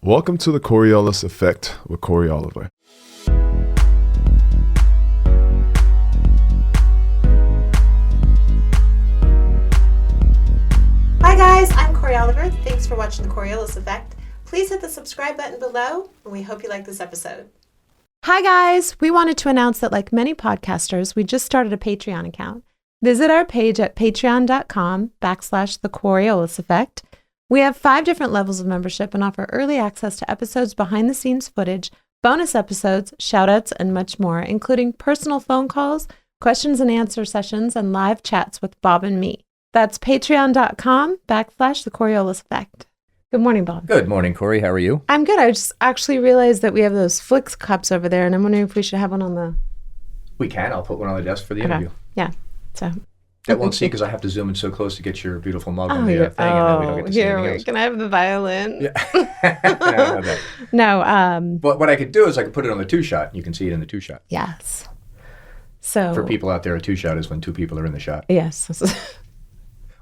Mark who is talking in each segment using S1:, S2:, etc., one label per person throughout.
S1: Welcome to the Coriolis Effect with Corey Oliver.
S2: Hi guys, I'm Corey Oliver. Thanks for watching the Coriolis Effect. Please hit the subscribe button below, and we hope you like this episode. Hi guys, we wanted to announce that like many podcasters, we just started a Patreon account. Visit our page at patreon.com/the Coriolis Effect. We have 5 different levels of membership and offer early access to episodes, behind the scenes footage, bonus episodes, shoutouts, and much more, including personal phone calls, questions and answer sessions, and live chats with Bob and me. That's patreon.com/the Coriolis Effect. Good morning, Bob.
S3: Good morning, Corey. How are you?
S2: I'm good. I just actually realized that we have those Flix cups over there, and I'm wondering if we should have one on the...
S3: We can. I'll put one on the desk for the interview.
S2: Yeah. So...
S3: That won't see because I have to zoom in so close to get your beautiful mug on the thing, and then we don't get to see anything else.
S2: Can I have the violin?
S3: Yeah.
S2: No.
S3: But what I could do is I could put it on the 2-shot. You can see it in the 2-shot.
S2: Yes. So...
S3: For people out there, a 2-shot is when 2 people are in the shot.
S2: Yes.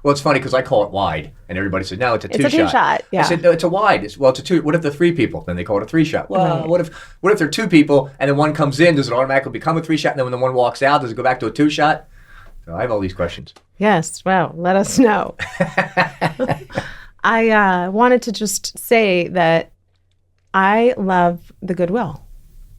S3: Well, it's funny because I call it wide, and everybody said, no, it's a 2-shot.
S2: It's a 2-shot, yeah.
S3: I said, no, it's a wide. It's a 2. What if they're 3 people? Then they call it a 3-shot. Well,
S2: Right.
S3: what if they're 2 people, and then one comes in, does it automatically become a 3-shot? And then when the one walks out, does it go back to a 2-shot? So I have all these questions.
S2: Yes. Well, let us know. I wanted to just say that I love the Goodwill.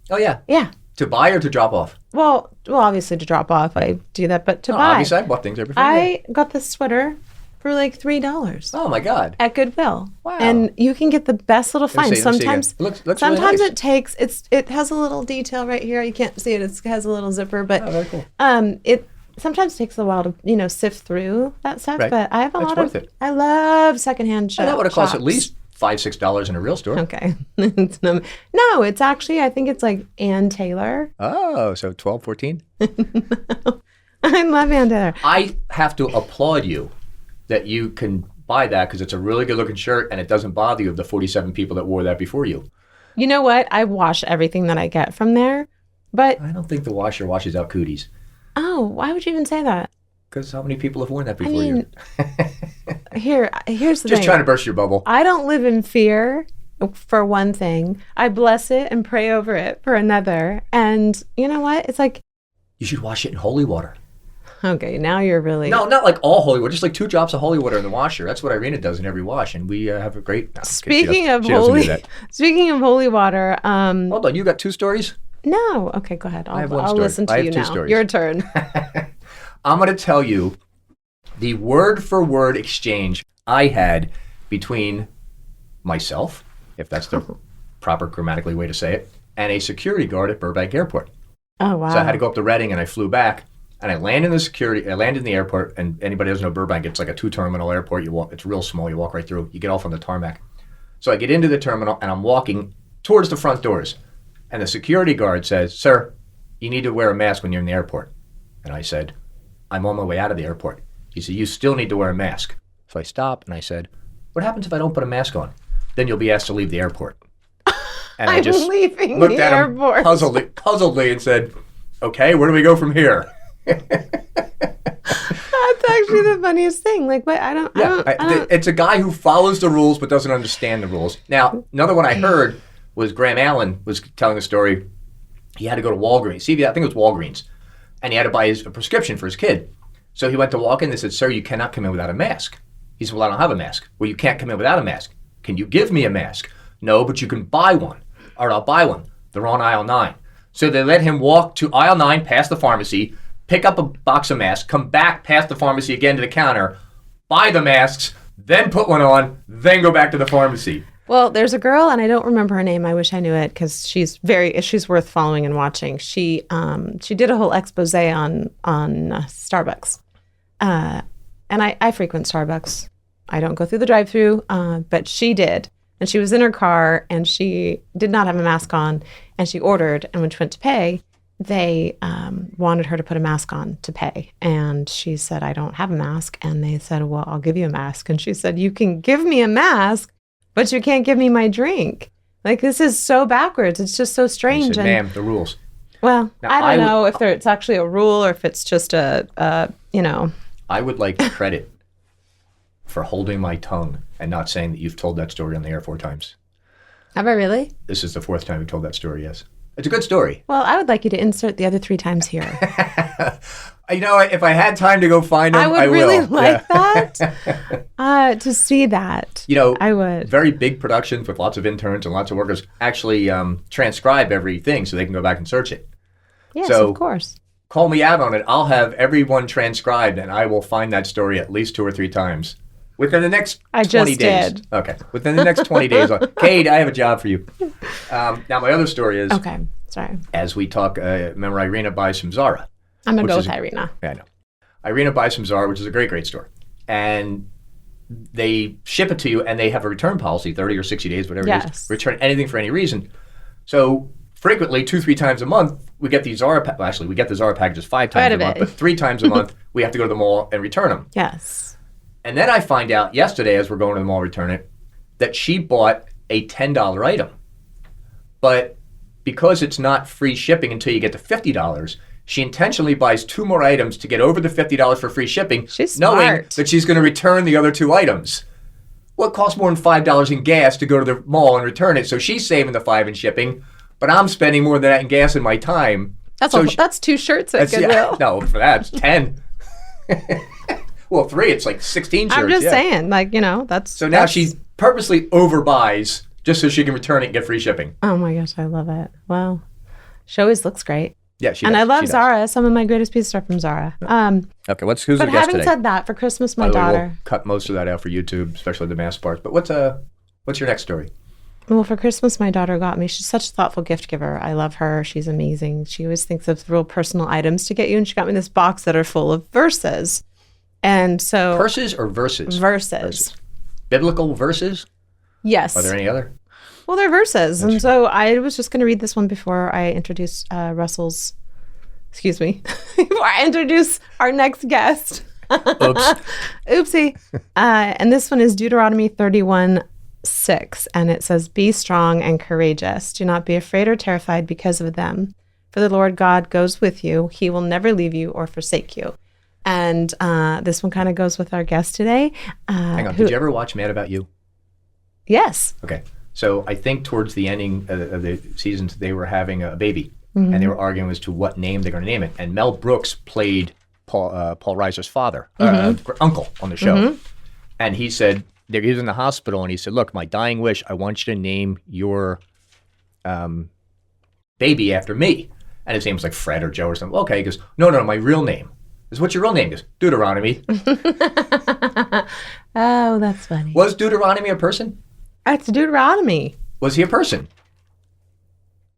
S3: Oh, yeah.
S2: Yeah.
S3: To buy or to drop off?
S2: Well, obviously to drop off, I do that, but to buy.
S3: Obviously, I bought things every
S2: I got this sweater for like $3
S3: Oh, my God.
S2: at Goodwill.
S3: Wow.
S2: And you can get the best little
S3: Let me
S2: finds.
S3: see again.
S2: Sometimes,
S3: Looks really
S2: sometimes
S3: nice.
S2: it takes, it has a little detail right here. You can't see it. It has a little zipper, but
S3: Oh, very cool.
S2: it sometimes takes a while to, sift through that stuff.
S3: Right.
S2: But I have a
S3: It's
S2: lot
S3: worth
S2: of,
S3: it.
S2: I love secondhand shops.
S3: That would have cost at least $5-6 in a real store.
S2: Okay. No, it's actually, I think it's like Ann Taylor.
S3: Oh, so 12, 14?
S2: I love Ann Taylor.
S3: I have to applaud you that you can buy that because it's a really good looking shirt and it doesn't bother you of the 47 people that wore that before you.
S2: You know what? I wash everything that I get from there, but...
S3: I don't think the washer washes out cooties.
S2: Oh, why would you even say that?
S3: Because how many people have worn that before you?
S2: Here's the thing.
S3: Just trying to burst your bubble.
S2: I don't live in fear, for one thing. I bless it and pray over it for another. And you know what? It's like...
S3: You should wash it in holy water.
S2: Okay, now you're really...
S3: No, not like all holy water, just like 2 drops of holy water in the washer. That's what Irina does in every wash, and we have a great... No,
S2: Speaking of
S3: she doesn't do
S2: holy...
S3: that.
S2: Speaking of holy water...
S3: Hold on, you got 2 stories?
S2: No. Okay, go ahead.
S3: I have one
S2: I'll
S3: story.
S2: listen to
S3: I have
S2: you
S3: 2
S2: now.
S3: stories.
S2: Your turn.
S3: I'm going to tell you the word-for-word exchange I had between myself, if that's the proper grammatically way to say it, and a security guard at Burbank Airport.
S2: Oh, wow.
S3: So I had to go up to Reading, and I flew back, and I landed in the airport, and anybody who doesn't know Burbank, it's like a 2-terminal airport. It's real small. You walk right through. You get off on the tarmac. So I get into the terminal, and I'm walking towards the front doors, and the security guard says, "Sir, you need to wear a mask when you're in the airport." And I said, "I'm on my way out of the airport." He said, "You still need to wear a mask." So I stopped and I said, "What happens if I don't put a mask on?" "Then you'll be asked to leave the airport." And I just
S2: leaving
S3: looked
S2: the
S3: at him
S2: airport.
S3: puzzledly and said, "Okay, where do we go from here?"
S2: That's actually the funniest thing. Like, what? I don't.
S3: It's a guy who follows the rules but doesn't understand the rules. Now, another one I heard was Graham Allen was telling a story. He had to go to Walgreens. See, I think it was Walgreens. And he had to buy a prescription for his kid. So he went to walk in. They said, "Sir, you cannot come in without a mask." He said, "Well, I don't have a mask." "Well, you can't come in without a mask. Can you give me a mask?" "No, but you can buy one." "All right, I'll buy one." They're on aisle 9. So they let him walk to aisle 9 past the pharmacy, pick up a box of masks, come back past the pharmacy again to the counter, buy the masks, then put one on, then go back to the pharmacy.
S2: Well, there's a girl, and I don't remember her name. I wish I knew it because she's worth following and watching. She did a whole expose on Starbucks, and I frequent Starbucks. I don't go through the drive-through, but she did, and she was in her car, and she did not have a mask on, and she ordered, and when she went to pay, they wanted her to put a mask on to pay, and she said, "I don't have a mask," and they said, "Well, I'll give you a mask," and she said, "You can give me a mask, but you can't give me my drink." Like, this is so backwards. It's just so strange.
S3: He said, "Ma'am, the rules."
S2: Well,
S3: Now,
S2: I don't know if it's actually a rule or if it's just a.
S3: I would like credit for holding my tongue and not saying that you've told that story on the air 4 times.
S2: Have I really?
S3: This is the fourth time we've told that story, yes. It's a good story.
S2: Well, I would like you to insert the other 3 times here.
S3: You know, if I had time to go find them,
S2: I would really
S3: will.
S2: like that, to see that.
S3: You know,
S2: I would.
S3: Very big productions with lots of interns and lots of workers actually transcribe everything so they can go back and search it.
S2: Yes,
S3: So-
S2: of course.
S3: Call me out on it. I'll have everyone transcribed, and I will find that story at least 2 or 3 times within the next 20 days.
S2: Did.
S3: Okay, within the next 20 days. Kate, I have a job for you. Now, my other story is,
S2: Okay, sorry.
S3: as we talk, remember Irina buys from Zara.
S2: I'm going to go
S3: which
S2: with
S3: is-
S2: Irina.
S3: Yeah, I know. Irina buys from Zara, which is a great, great store. And they ship it to you, and they have a return policy, 30 or 60 days, whatever it
S2: Yes.
S3: is. Return anything for any reason. So frequently, 2-3 times a month, we get these Zara we get the Zara packages 5 times a month, but 3 times a month, we have to go to the mall and return them.
S2: Yes.
S3: And then I find out yesterday, as we're going to the mall return it, that she bought a $10 item. But because it's not free shipping until you get to $50, she intentionally buys 2 more items to get over the $50 for free shipping,
S2: She's
S3: knowing
S2: smart.
S3: that she's going to return the other 2 items. Well, it costs more than $5 in gas to go to the mall and return it, so she's saving the $5 in shipping, but I'm spending more than that in gas and my time.
S2: That's 2 shirts at Goodwill.
S3: Yeah, no, for that, it's 10. Well, 3, it's like 16 shirts.
S2: I'm just
S3: yeah.
S2: saying, like, you know, that's...
S3: So now she purposely overbuys just so she can return it and get free shipping.
S2: Oh my gosh, I love it. Wow. She always looks great.
S3: Yeah, she
S2: And
S3: does.
S2: I love
S3: She does.
S2: Zara. Some of my greatest pieces are from Zara.
S3: Okay, who's the
S2: But
S3: guest
S2: having
S3: today?
S2: said that, for Christmas, my
S3: By the way,
S2: daughter...
S3: we'll cut most of that out for YouTube, especially the mass parts. But what's your next story?
S2: Well, for Christmas, my daughter got me. She's such a thoughtful gift giver. I love her. She's amazing. She always thinks of real personal items to get you. And she got me this box that are full of verses. And so...
S3: Purses or verses?
S2: Verses.
S3: Biblical verses?
S2: Yes.
S3: Are there any other?
S2: Well, they're verses. And so I was just going to read this one before I introduce Russell's... Excuse me. Before I introduce our next guest.
S3: Oops.
S2: Oopsie. And this one is Deuteronomy 31:6. And it says, "Be strong and courageous. Do not be afraid or terrified because of them. For the Lord God goes with you. He will never leave you or forsake you." And this one kind of goes with our guest today.
S3: Hang on. Did you ever watch Mad About You?
S2: Yes.
S3: Okay. So I think towards the ending of the seasons, they were having a baby. And they were arguing as to what name they're going to name it. And Mel Brooks played Paul Reiser's father, uncle on the show. And he said, he was in the hospital, and he said, "Look, my dying wish, I want you to name your baby after me." And his name was like Fred or Joe or something. Okay, he goes, no, my real name. I said, "What's your real name?" He goes, "Deuteronomy."
S2: Oh, that's funny.
S3: Was Deuteronomy a person?
S2: It's Deuteronomy.
S3: Was he a person?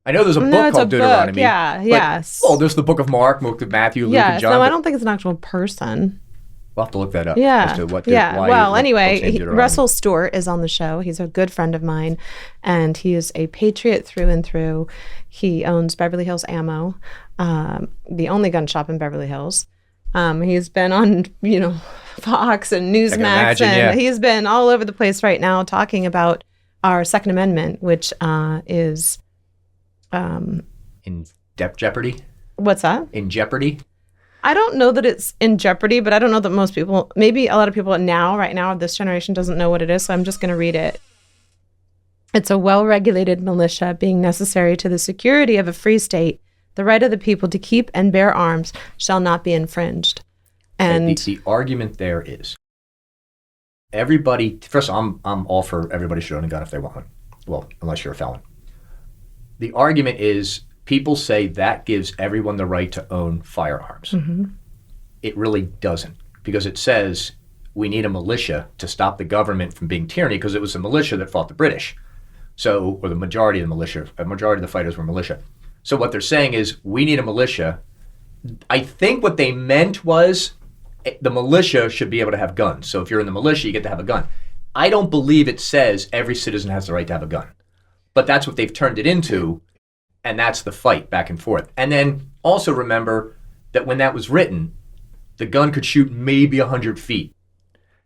S3: I know there's a book
S2: No, it's
S3: called
S2: a book.
S3: Deuteronomy.
S2: Yeah,
S3: but-
S2: yes.
S3: Oh, there's the book of Mark, book of Matthew, Luke, and
S2: Yes.
S3: John.
S2: No, I
S3: but
S2: don't think it's an actual person.
S3: We'll have to look that up.
S2: Yeah.
S3: As to what
S2: yeah.
S3: why
S2: Well,
S3: the book's
S2: anyway,
S3: named Deuteronomy.
S2: Russell Stewart is on the show. He's a good friend of mine, and he is a patriot through and through. He owns Beverly Hills Ammo, the only gun shop in Beverly Hills. He's been on, Fox and Newsmax,
S3: imagine,
S2: and
S3: yeah.
S2: he's been all over the place right now talking about our Second Amendment, which is
S3: In jeopardy?
S2: what's that?
S3: In jeopardy?
S2: I don't know that it's in jeopardy, but I don't know that most people, maybe a lot of people right now, this generation doesn't know what it is, so I'm just going to read it. It's a well-regulated militia being necessary to the security of a free state. The right of the people to keep and bear arms shall not be infringed. And
S3: the argument there is everybody, first of all, I'm all for everybody should own a gun if they want one. Well, unless you're a felon. The argument is people say that gives everyone the right to own firearms. It really doesn't, because it says we need a militia to stop the government from being tyranny, because it was the militia that fought the British. So, or the majority of the militia, a majority of the fighters were militia. So what they're saying is we need a militia. I think what they meant was the militia should be able to have guns. So if you're in the militia, you get to have a gun. I don't believe it says every citizen has the right to have a gun. But that's what they've turned it into, and that's the fight back and forth. And then also remember that when that was written, the gun could shoot maybe 100 feet.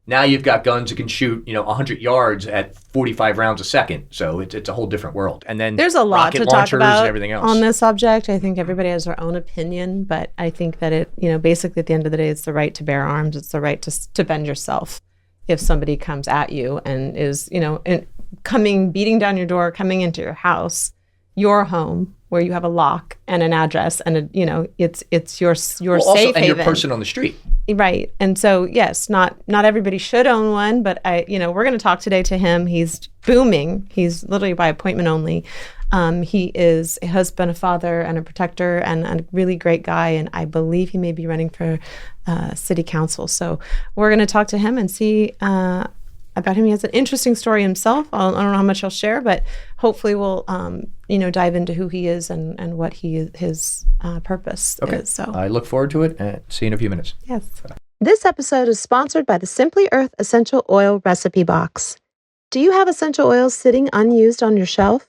S3: Now you've got guns that can shoot, 100 yards at 45 rounds a second. So it's a whole different world. And then
S2: there's a lot
S3: rocket
S2: to talk
S3: launchers
S2: about
S3: and everything else.
S2: on this subject. I think everybody has their own opinion, but I think that it, basically at the end of the day, it's the right to bear arms. It's the right to defend yourself if somebody comes at you and is, beating down your door, coming into your home, where you have a lock and an address and it's your
S3: also,
S2: safe
S3: and
S2: haven.
S3: your person on the street.
S2: Right. And so, yes, not everybody should own one, but we're going to talk today to him. He's booming. He's literally by appointment only. He is a husband, a father, and a protector, and a really great guy. And I believe he may be running for city council. So we're going to talk to him and see about him. He has an interesting story himself. I don't know how much I'll share, but hopefully we'll, dive into who he is and what his purpose is. So
S3: I look forward to it, and see you in a few minutes.
S2: yes. This episode is sponsored by the Simply Earth Essential Oil Recipe Box. Do you have essential oils sitting unused on your shelf?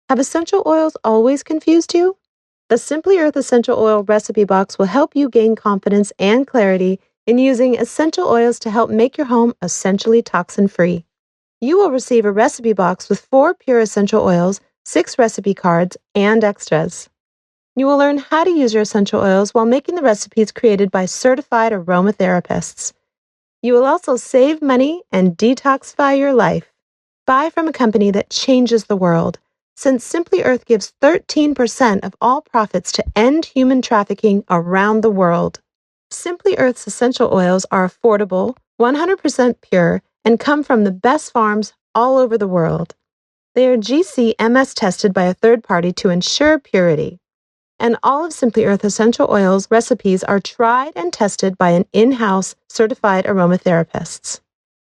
S2: Have essential oils always confused you? The Simply Earth Essential Oil Recipe Box will help you gain confidence and clarity in using essential oils to help make your home essentially toxin-free. You will receive a recipe box with 4 pure essential oils, 6 recipe cards, and extras. You will learn how to use your essential oils while making the recipes created by certified aromatherapists. You will also save money and detoxify your life. Buy from a company that changes the world, since Simply Earth gives 13% of all profits to end human trafficking around the world. Simply Earth's essential oils are affordable, 100% pure, and come from the best farms all over the world. They are GC-MS tested by a third party to ensure purity. And all of Simply Earth Essential Oils recipes are tried and tested by an in-house certified aromatherapists.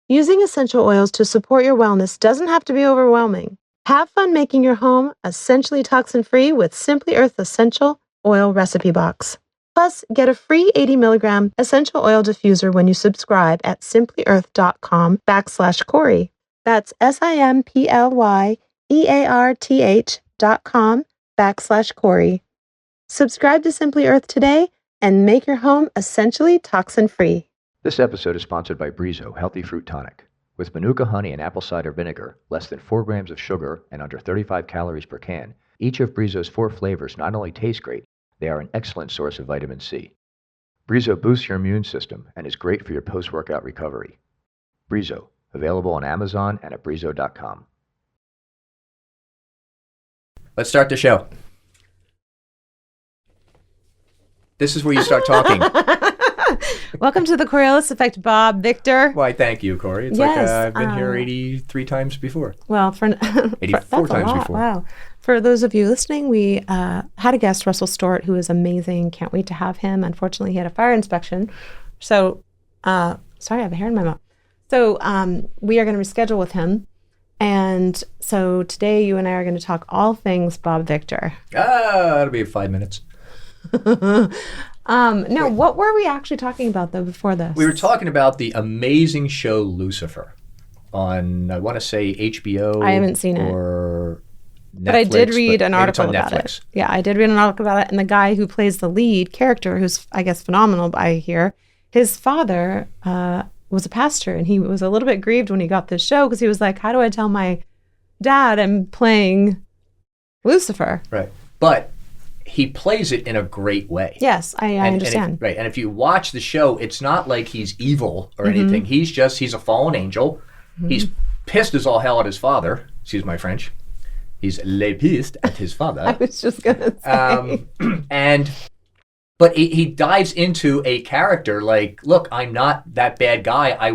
S2: Using essential oils to support your wellness doesn't have to be overwhelming. Have fun making your home essentially toxin-free with Simply Earth Essential Oil Recipe Box. Plus, get a free 80 milligram essential oil diffuser when you subscribe at simplyearth.com/Cory. That's simplyearth.com/Cory. Subscribe to Simply Earth today and make your home essentially toxin-free.
S3: This episode is sponsored by Brizo Healthy Fruit Tonic. With Manuka honey and apple cider vinegar, less than 4 grams of sugar, and under 35 calories per can, each of Brizo's 4 flavors not only taste great, they are an excellent source of vitamin C. Brizo boosts your immune system and is great for your post-workout recovery. Brizo, available on Amazon and at brizo.com. Let's start the show. This is where you start talking.
S2: Welcome to the Coriolis Effect, Bob, Victor.
S3: Why, thank you, Cory. It's
S2: Yes,
S3: like I've been here 83 times before.
S2: Well,
S3: 84 times before.
S2: Wow. For those of you listening, we had a guest, Russell Stewart, who is amazing. Can't wait to have him. Unfortunately, he had a fire inspection. So, sorry, I have a hair in my mouth. So we are going to reschedule with him. And so today you and I are going to talk all things Bob Victor.
S3: That'll be 5 minutes.
S2: No, what were we actually talking about, though, before this?
S3: We were talking about the amazing show Lucifer on, I want to say, HBO.
S2: I haven't seen it.
S3: Or Netflix,
S2: but I did read an
S3: maybe it's
S2: article
S3: on
S2: about
S3: Netflix.
S2: it. Yeah, I did read an article about it. And the guy who plays the lead character, who's, I guess, phenomenal, I hear, his father was a pastor. And he was a little bit grieved when he got this show because he was like, how do I tell my dad I'm playing Lucifer?
S3: Right. But he plays it in a great way.
S2: Yes, I understand.
S3: Right. And if you watch the show, it's not like he's evil or anything. He's a fallen angel. He's pissed as all hell at his father. Excuse my French. He's le pissed at his father.
S2: I was just going to say.
S3: But he dives into a character like, look, I'm not that bad guy. I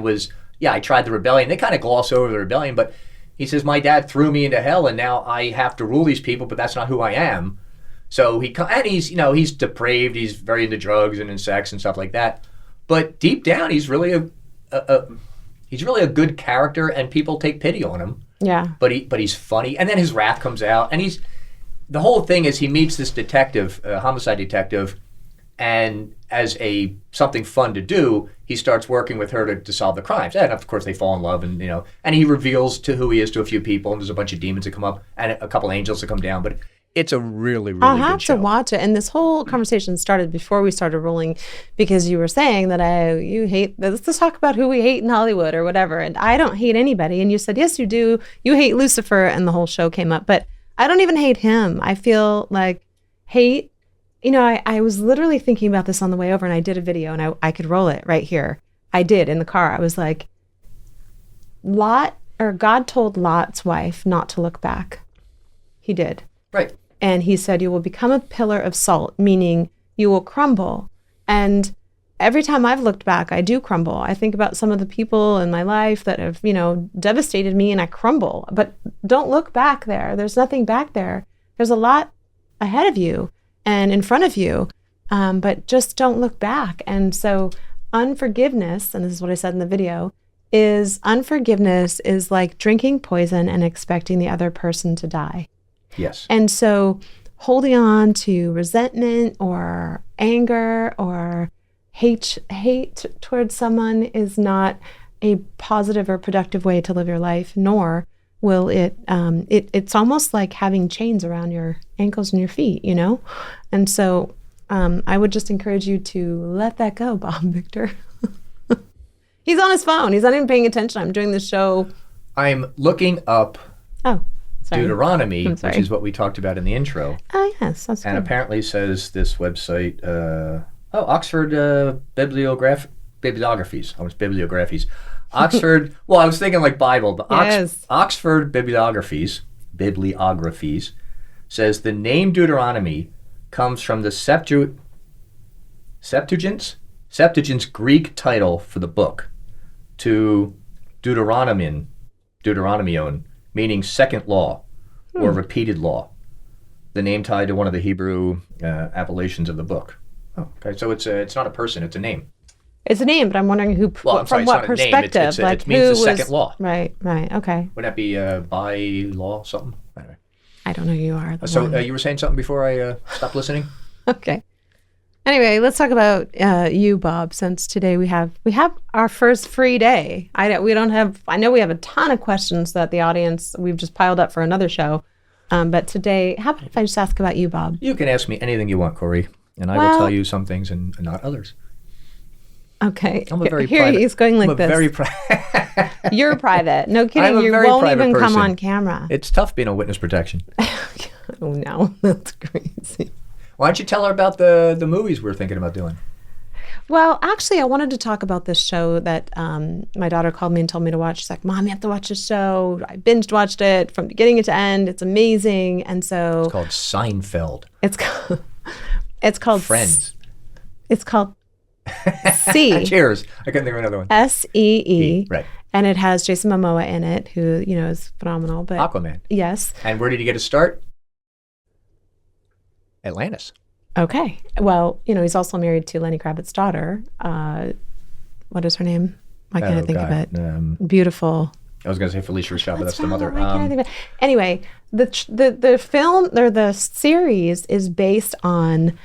S3: tried the rebellion. They kind of gloss over the rebellion, but he says, my dad threw me into hell and now I have to rule these people, but that's not who I am. So he's depraved. He's very into drugs and in sex and stuff like that. But deep down, he's really a good character, and people take pity on him.
S2: Yeah.
S3: But he's funny, and then his wrath comes out, and the whole thing is he meets this detective, homicide detective, and as something fun to do, he starts working with her to solve the crimes. And of course, they fall in love, and he reveals who he is to a few people, and there's a bunch of demons that come up and a couple angels that come down, but. It's a really, really
S2: I'll
S3: good
S2: have
S3: show.
S2: to watch it. And this whole conversation started before we started rolling because you were saying that you hate, let's talk about who we hate in Hollywood or whatever. And I don't hate anybody. And you said, yes, you do. You hate Lucifer. And the whole show came up. But I don't even hate him. I feel like hate, I was literally thinking about this on the way over and I did a video and I could roll it right here. I did in the car. I was like, God told Lot's wife not to look back. He did.
S3: Right.
S2: And he said, you will become a pillar of salt, meaning you will crumble. And every time I've looked back, I do crumble. I think about some of the people in my life that have, devastated me, and I crumble. But don't look back there. There's nothing back there. There's a lot ahead of you and in front of you, but just don't look back. And so unforgiveness, and this is what I said in the video, unforgiveness is like drinking poison and expecting the other person to die.
S3: Yes.
S2: And so holding on to resentment or anger or hate towards someone is not a positive or productive way to live your life, nor will it's almost like having chains around your ankles and your feet, And so I would just encourage you to let that go, Bob Victor. He's on his phone. He's not even paying attention. I'm doing the show. I'm
S3: looking up
S2: sorry.
S3: Deuteronomy, which is what we talked about in the intro.
S2: Oh, yes. That's
S3: and
S2: good.
S3: Apparently says this website, Oxford Bibliographies. Almost Bibliographies. Oxford, well, I was thinking like Bible, but
S2: Yes.
S3: Oxford Bibliographies says the name Deuteronomy comes from the Septuagint's Greek title for the book, to Deuteronomion, meaning second law or repeated law. The name tied to one of the Hebrew appellations of the book. Oh, okay. So it's not a person; it's a name.
S2: It's a name, but I'm wondering from what perspective.
S3: It means the second law.
S2: Right. Okay.
S3: Would that be by law something? Anyway.
S2: I don't know who you are.
S3: So you were saying something before I stopped listening?
S2: Okay. Anyway, let's talk about you, Bob. Since today we have our first free day. I know we have a ton of questions that the audience we've just piled up for another show. But today, how about if I just ask about you, Bob?
S3: You can ask me anything you want, Cory, and I will tell you some things and not others.
S2: Okay.
S3: I'm a very
S2: Here
S3: private,
S2: he's going like
S3: I'm a
S2: this.
S3: Very
S2: You're private. No kidding. You won't even come on camera.
S3: It's tough being on witness protection.
S2: Oh no, that's crazy.
S3: Why don't you tell her about the movies we're thinking about doing?
S2: Well, actually, I wanted to talk about this show that my daughter called me and told me to watch. She's like, Mom, you have to watch this show. I watched it from beginning to end. It's amazing. And so
S3: it's called Seinfeld.
S2: It's called
S3: Friends.
S2: It's called C.
S3: Cheers. I couldn't think of another one.
S2: SEE.
S3: Right.
S2: And it has Jason Momoa in it, who, is phenomenal. But
S3: Aquaman.
S2: Yes.
S3: And where did he get his start? Atlantis.
S2: Okay. Well, he's also married to Lenny Kravitz's daughter. What is her name? Why can't I think of it? Beautiful.
S3: I was going to say Felicia Rashad, but that's the mother.
S2: Why can't I think of it? Anyway, the film or the series is based on.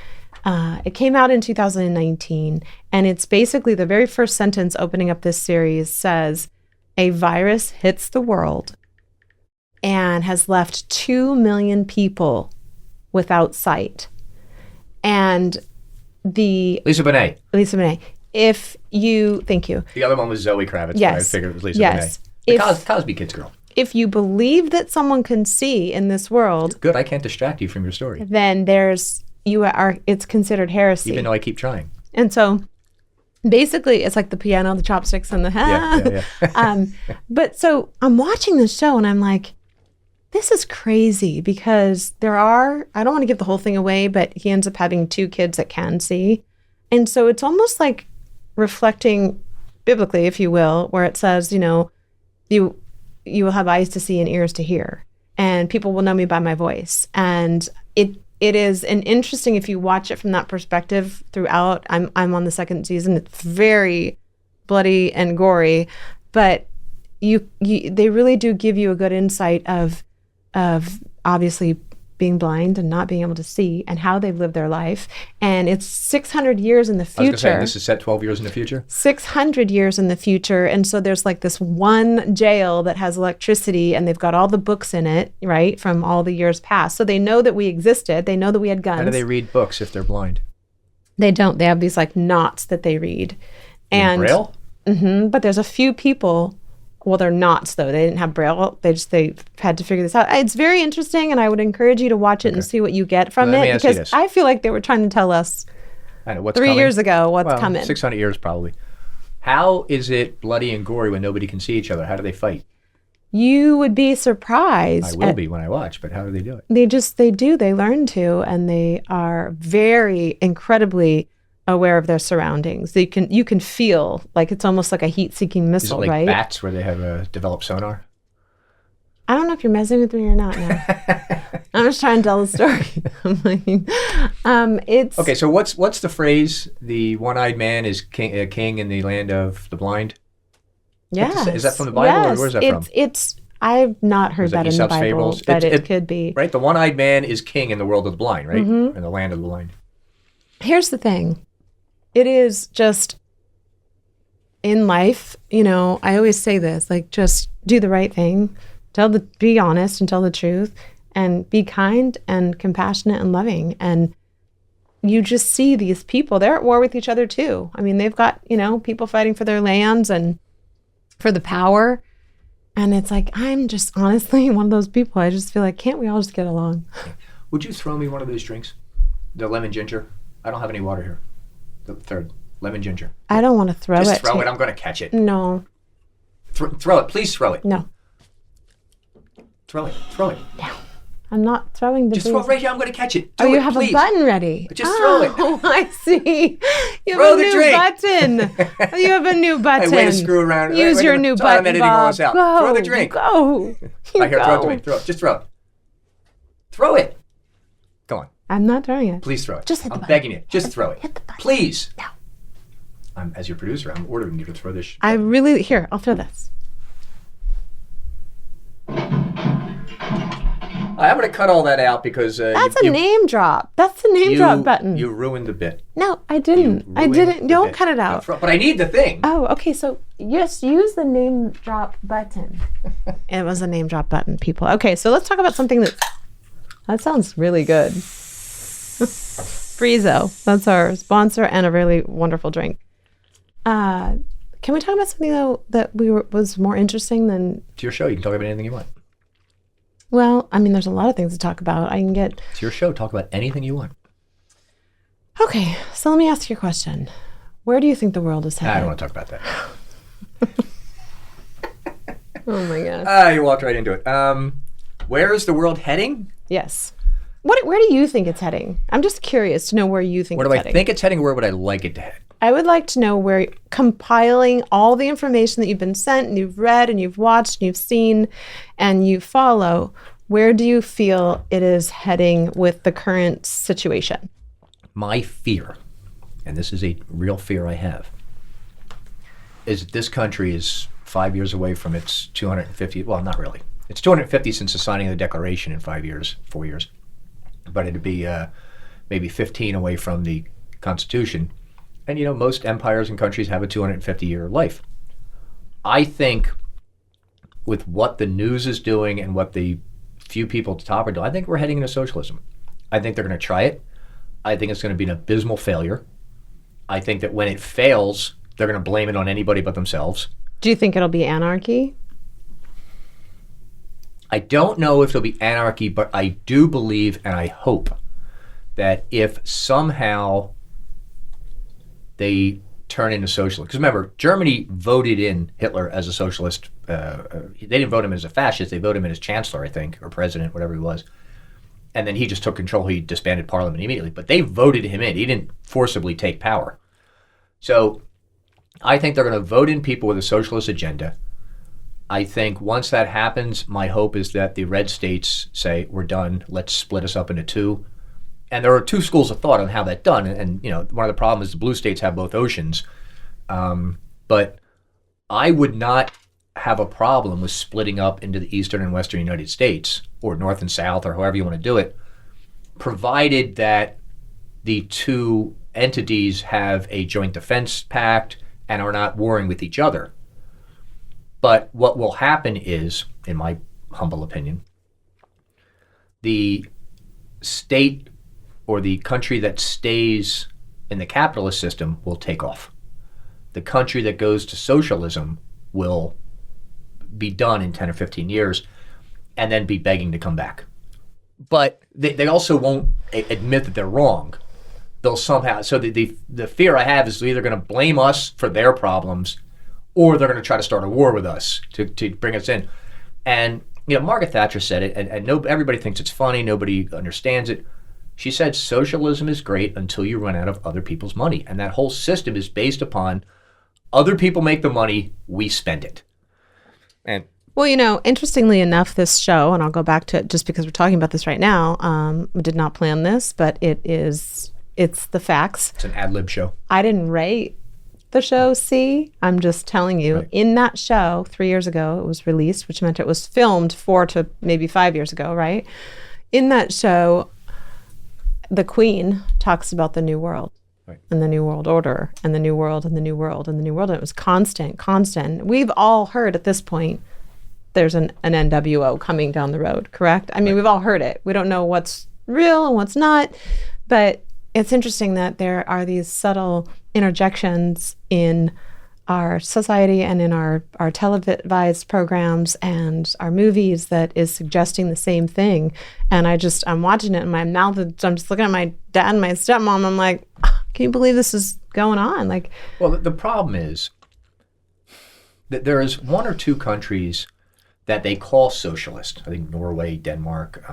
S2: It came out in 2019, and it's basically the very first sentence opening up this series says, a virus hits the world and has left 2 million people without sight. And
S3: Lisa Bonet.
S2: Thank you.
S3: The other one was Zoe Kravitz.
S2: Yes.
S3: I figured it was Lisa
S2: Yes.
S3: Bonet. The Cosby Kids girl.
S2: If you believe that someone can see in this world,
S3: good. I can't distract you from your story.
S2: Then it's considered heresy.
S3: Even though I keep trying.
S2: And so basically it's like the piano, the chopsticks, and the
S3: Yeah.
S2: But so I'm watching this show and I'm like, this is crazy, because I don't want to give the whole thing away, but he ends up having 2 kids that can see. And so it's almost like reflecting biblically, if you will, where it says, you will have eyes to see and ears to hear, and people will know me by my voice. And it is an interesting, if you watch it from that perspective throughout. I'm on the 2nd season. It's very bloody and gory, but they really do give you a good insight of obviously being blind and not being able to see, and how they've lived their life. And it's 600 years in the future.
S3: I was going to say, this is set 12 years in the future?
S2: 600 years in the future. And so there's like this one jail that has electricity, and they've got all the books in it, right, from all the years past. So they know that we existed. They know that we had guns.
S3: How do they read books if they're blind?
S2: They don't. They have these like knots that they read.
S3: In Braille?
S2: Mm-hmm, but there's a few people. Well, they're knots, though. They didn't have Braille. They had to figure this out. It's very interesting, and I would encourage you to watch it and see what you get from it, because I feel like they were trying to tell us what's 3 years ago what's coming.
S3: 600 years probably. How is it bloody and gory when nobody can see each other? How do they fight?
S2: you would be surprised.
S3: I will be when I watch, but how do they do it?
S2: They learn to, and they are very incredibly aware of their surroundings. You can feel like it's almost like a heat-seeking
S3: Is it
S2: missile,
S3: like
S2: right?
S3: bats where they have developed sonar?
S2: I don't know if you're messing with me or not now. I'm just trying to tell the story. It's
S3: Okay, so what's the phrase? The one-eyed man is king in the land of the blind.
S2: yes.
S3: Is that from the Bible, or
S2: yes.
S3: where's that from?
S2: It's I've not heard
S3: Is that
S2: that in the
S3: Aesop's
S2: Bible,
S3: Fables?
S2: but it could be.
S3: Right, the one-eyed man is king in the world of the blind, right?
S2: Mm-hmm.
S3: In the land of the blind.
S2: Here's the thing. It is just in life, I always say this, like, just do the right thing, be honest and tell the truth, and be kind and compassionate and loving. And you just see these people, they're at war with each other too. I mean, they've got, people fighting for their lands and for the power. And it's like, I'm just honestly one of those people. I just feel like, can't we all just get along?
S3: Would you throw me one of those drinks? The lemon ginger? I don't have any water here. The third, lemon ginger.
S2: I don't want to throw it.
S3: Just throw it. I'm going to catch it.
S2: No.
S3: Throw it. Please throw it.
S2: No.
S3: Throw it. Throw it.
S2: No. I'm not throwing the
S3: Just throw it right here. I'm going to catch it.
S2: Oh, you have
S3: please.
S2: a button ready.
S3: Just throw it.
S2: Oh, I see. You
S3: Throw
S2: have
S3: the
S2: a new
S3: drink.
S2: button. You have a new button.
S3: Hey, way to screw around.
S2: Use your new
S3: Sorry, I'm
S2: button,
S3: editing all
S2: Bob.
S3: this out.
S2: Go.
S3: Throw the drink.
S2: Go.
S3: Right here.
S2: Go.
S3: Throw it to me. Throw it. Just throw it. Throw it. Go on.
S2: I'm not throwing it.
S3: Please throw it.
S2: Just hit the
S3: I'm
S2: button.
S3: begging you. Just throw it.
S2: Hit the button.
S3: Please.
S2: No.
S3: As your producer, I'm ordering you to throw this.
S2: Here, I'll throw this.
S3: I'm going to cut all that out because
S2: That's a name drop. That's the name drop button.
S3: You ruined the bit.
S2: No, I didn't. I didn't. Don't cut it out.
S3: But I need the thing.
S2: Oh, okay. So just use the name drop button. It was a name drop button, people. Okay, so let's talk about something that sounds really good. Frizo. That's our sponsor and a really wonderful drink. Can we talk about something though that was more interesting than?
S3: It's your show. You can talk about anything you want.
S2: Well, I mean, there's a lot of things to talk about. I can get.
S3: It's your show. Talk about anything you want.
S2: Okay, so let me ask you a question. Where do you think the world is headed?
S3: I don't want to talk about that.
S2: Oh my gosh.
S3: You walked right into it. Where is the world heading?
S2: Yes. Where do you think it's heading? I'm just curious to know where you think
S3: Where
S2: it's
S3: do I
S2: heading.
S3: think it's heading? Where would I like it to head?
S2: I would like to know where, compiling all the information that you've been sent and you've read and you've watched and you've seen and you follow, where do you feel it is heading with the current situation?
S3: My fear, and this is a real fear I have, is that this country is 5 years away from its 250, well, not really. It's 250 since the signing of the Declaration in 4 years. But it'd be maybe 15 away from the Constitution. And, most empires and countries have a 250-year life. I think with what the news is doing and what the few people at the top are doing, I think we're heading into socialism. I think they're going to try it. I think it's going to be an abysmal failure. I think that when it fails, they're going to blame it on anybody but themselves.
S2: Do you think it'll be anarchy?
S3: I don't know if it'll be anarchy, but I do believe and I hope that if somehow they turn into socialist. Because remember, Germany voted in Hitler as a socialist. They didn't vote him as a fascist. They voted him in as chancellor, I think, or president, whatever he was. And then he just took control. He disbanded parliament immediately. But they voted him in. He didn't forcibly take power. So I think they're going to vote in people with a socialist agenda. I think once that happens, my hope is that the red states say, we're done. Let's split us up into two. And there are two schools of thought on how that's done. And one of the problems is the blue states have both oceans. But I would not have a problem with splitting up into the eastern and western United States, or north and south, or however you want to do it, provided that the two entities have a joint defense pact and are not warring with each other. But what will happen is, in my humble opinion, the state or the country that stays in the capitalist system will take off. The country that goes to socialism will be done in 10 or 15 years and then be begging to come back. But they also won't admit that they're wrong. They'll somehow, so the fear I have is they're either going to blame us for their problems or they're going to try to start a war with us to bring us in. And Margaret Thatcher said it, and everybody thinks it's funny. Nobody understands it. She said socialism is great until you run out of other people's money, and that whole system is based upon other people make the money, we spend it. And
S2: well, interestingly enough, this show, and I'll go back to it just because we're talking about this right now. We did not plan this, but it's the facts.
S3: It's an ad lib show.
S2: I didn't write the show, see? I'm just telling you,
S3: Right.
S2: In that show, 3 years ago, it was released, which meant it was filmed 4 to maybe 5 years ago, right? In that show, the Queen talks about the New World.
S3: Right.
S2: And the New World Order, and the New World, and the New World, and the New World. And it was constant. We've all heard at this point there's an NWO coming down the road, correct? I mean, We've all heard it. We don't know what's real and what's not. But it's interesting that there are these subtle interjections in our society and in our televised programs and our movies that is suggesting the same thing. And I'm watching it in my mouth. I'm just looking at my dad and my stepmom. I'm like, can you believe this is going on? Like,
S3: well, the problem is that there is 1 or 2 countries that they call socialist. I think Norway, Denmark,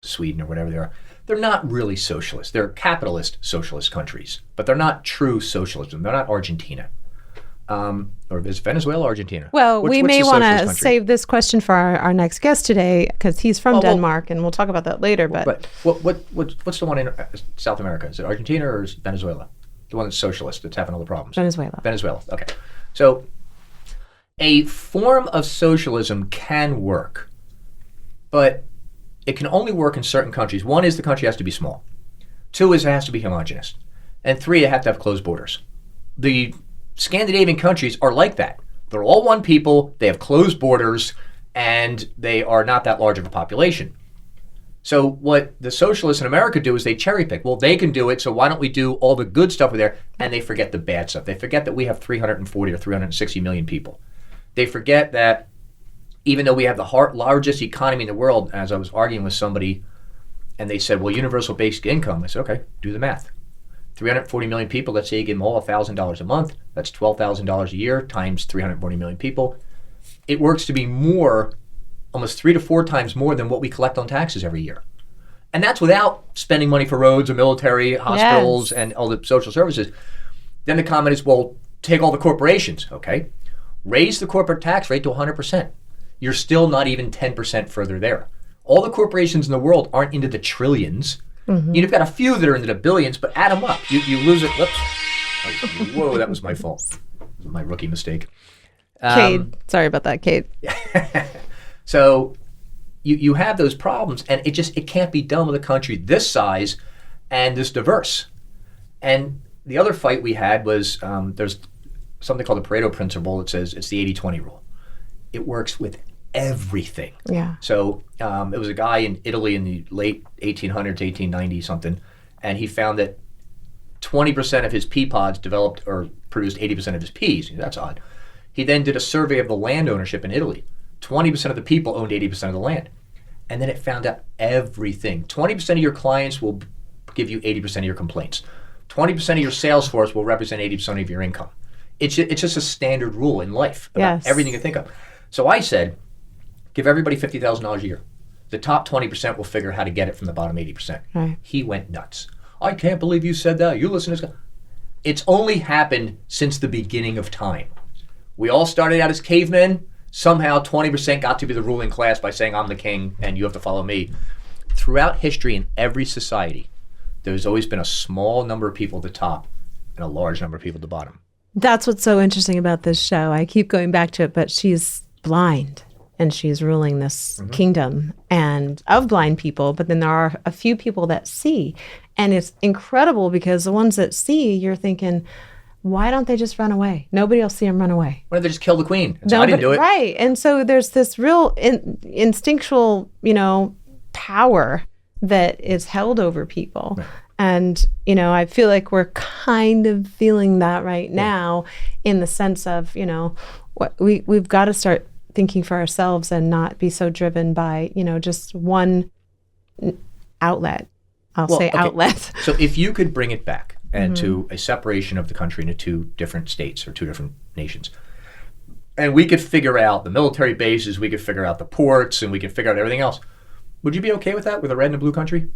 S3: Sweden, or whatever they are. They're not really socialist. They're capitalist socialist countries, but they're not true socialism. They're not Argentina. Or is Venezuela, Argentina?
S2: well, we
S3: What's
S2: may
S3: the
S2: want
S3: socialist
S2: to
S3: country?
S2: save this question for our next guest today because he's from
S3: Well,
S2: Denmark, and we'll talk about that later. But
S3: What's the one in South America? Is it Argentina or is it Venezuela? The one that's socialist that's having all the problems.
S2: Venezuela.
S3: Okay. So a form of socialism can work, but it can only work in certain countries. 1 is the country has to be small. 2 is it has to be homogenous. And 3, it have to have closed borders. The Scandinavian countries are like that. They're all one people, they have closed borders, and they are not that large of a population. So what the socialists in America do is they cherry pick. Well, they can do it, so why don't we do all the good stuff over there? And they forget the bad stuff. They forget that we have 340 or 360 million people. They forget that even though we have the largest economy in the world, as I was arguing with somebody, and they said, well, universal basic income. I said, okay, do the math. 340 million people, let's say you give them all $1,000 a month. That's $12,000 a year times 340 million people. It works to be more, almost 3 to 4 times more than what we collect on taxes every year. And that's without spending money for roads or military, hospitals,
S2: Yes.
S3: and all the social services. Then the comment is, well, take all the corporations, okay? Raise the corporate tax rate to 100%. You're still not even 10% further there. All the corporations in the world aren't into the trillions. Mm-hmm. You've got a few that are into the billions, but add them up. You lose it. Whoops. Whoa, that was my fault. My rookie mistake.
S2: Cade, sorry about that, Cade.
S3: So you have those problems, and it can't be done with a country this size and this diverse. And the other fight we had was there's something called the Pareto Principle that says it's the 80-20 rule. It works with everything.
S2: Yeah.
S3: So it was a guy in Italy in the late 1800s, 1890 something, and he found that 20% of his pea pods developed or produced 80% of his peas. That's odd. He then did a survey of the land ownership in Italy. 20% of the people owned 80% of the land. And then it found out everything. 20% of your clients will give you 80% of your complaints. 20% of your sales force will represent 80% of your income. It's just a standard rule in life about
S2: Yes.
S3: everything you think of. So I said, give everybody $50,000 a year. The top 20% will figure out how to get it from the bottom 80%.
S2: Right.
S3: He went nuts. I can't believe you said that. You listen to this guy. It's only happened since the beginning of time. We all started out as cavemen. Somehow 20% got to be the ruling class by saying, I'm the king and you have to follow me. Throughout history in every society, there's always been a small number of people at the top and a large number of people at the bottom.
S2: That's what's so interesting about this show. I keep going back to it, but she's blind and she's ruling this kingdom and of blind people. But then there are a few people that see. And it's incredible because the ones that see, you're thinking, why don't they just run away? Nobody will see them run away.
S3: Why don't they just kill the queen? And say, I didn't do it.
S2: Right. And so there's this real instinctual, power that is held over people. Right. And, I feel like we're kind of feeling that right now in the sense of, what we've got to start thinking for ourselves and not be so driven by, just one outlet. I'll say outlet.
S3: So if you could bring it back and to a separation of the country into 2 different states or 2 different nations, and we could figure out the military bases, we could figure out the ports, and we could figure out everything else. Would you be okay with that, with a red and a blue country?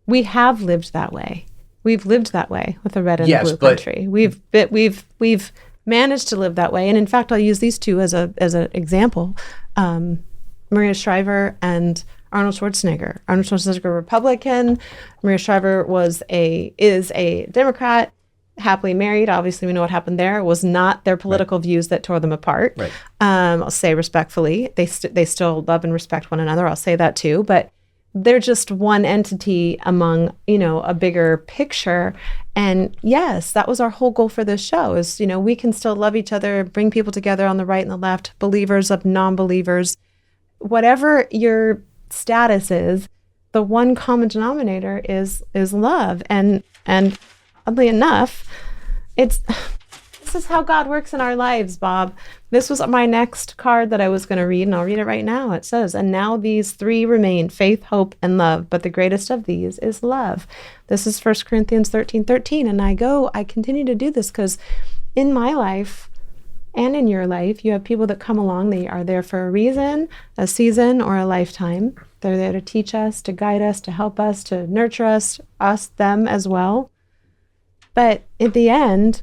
S2: We have lived that way. We've lived that way with a red and
S3: Yes,
S2: a blue
S3: but-
S2: country. We've managed to live that way. And in fact, I'll use these two as an example. Maria Shriver and Arnold Schwarzenegger. Arnold Schwarzenegger, Republican. Maria Shriver is a Democrat, happily married. Obviously, we know what happened there. It was not their political views that tore them apart.
S3: Right.
S2: I'll say respectfully, they still love and respect one another. I'll say that too. But they're just one entity among, a bigger picture. And yes, that was our whole goal for this show is, we can still love each other, bring people together on the right and the left, believers of non-believers, whatever your status is, the one common denominator is love. And oddly enough, this is how God works in our lives, Bob. This was my next card that I was going to read, and I'll read it right now. It says, "And now these three remain, faith, hope, and love, but the greatest of these is love." This is 1 Corinthians 13:13, and I continue to do this because in my life and in your life, you have people that come along. They are there for a reason, a season, or a lifetime. They're there to teach us, to guide us, to help us, to nurture us, them as well. But at the end,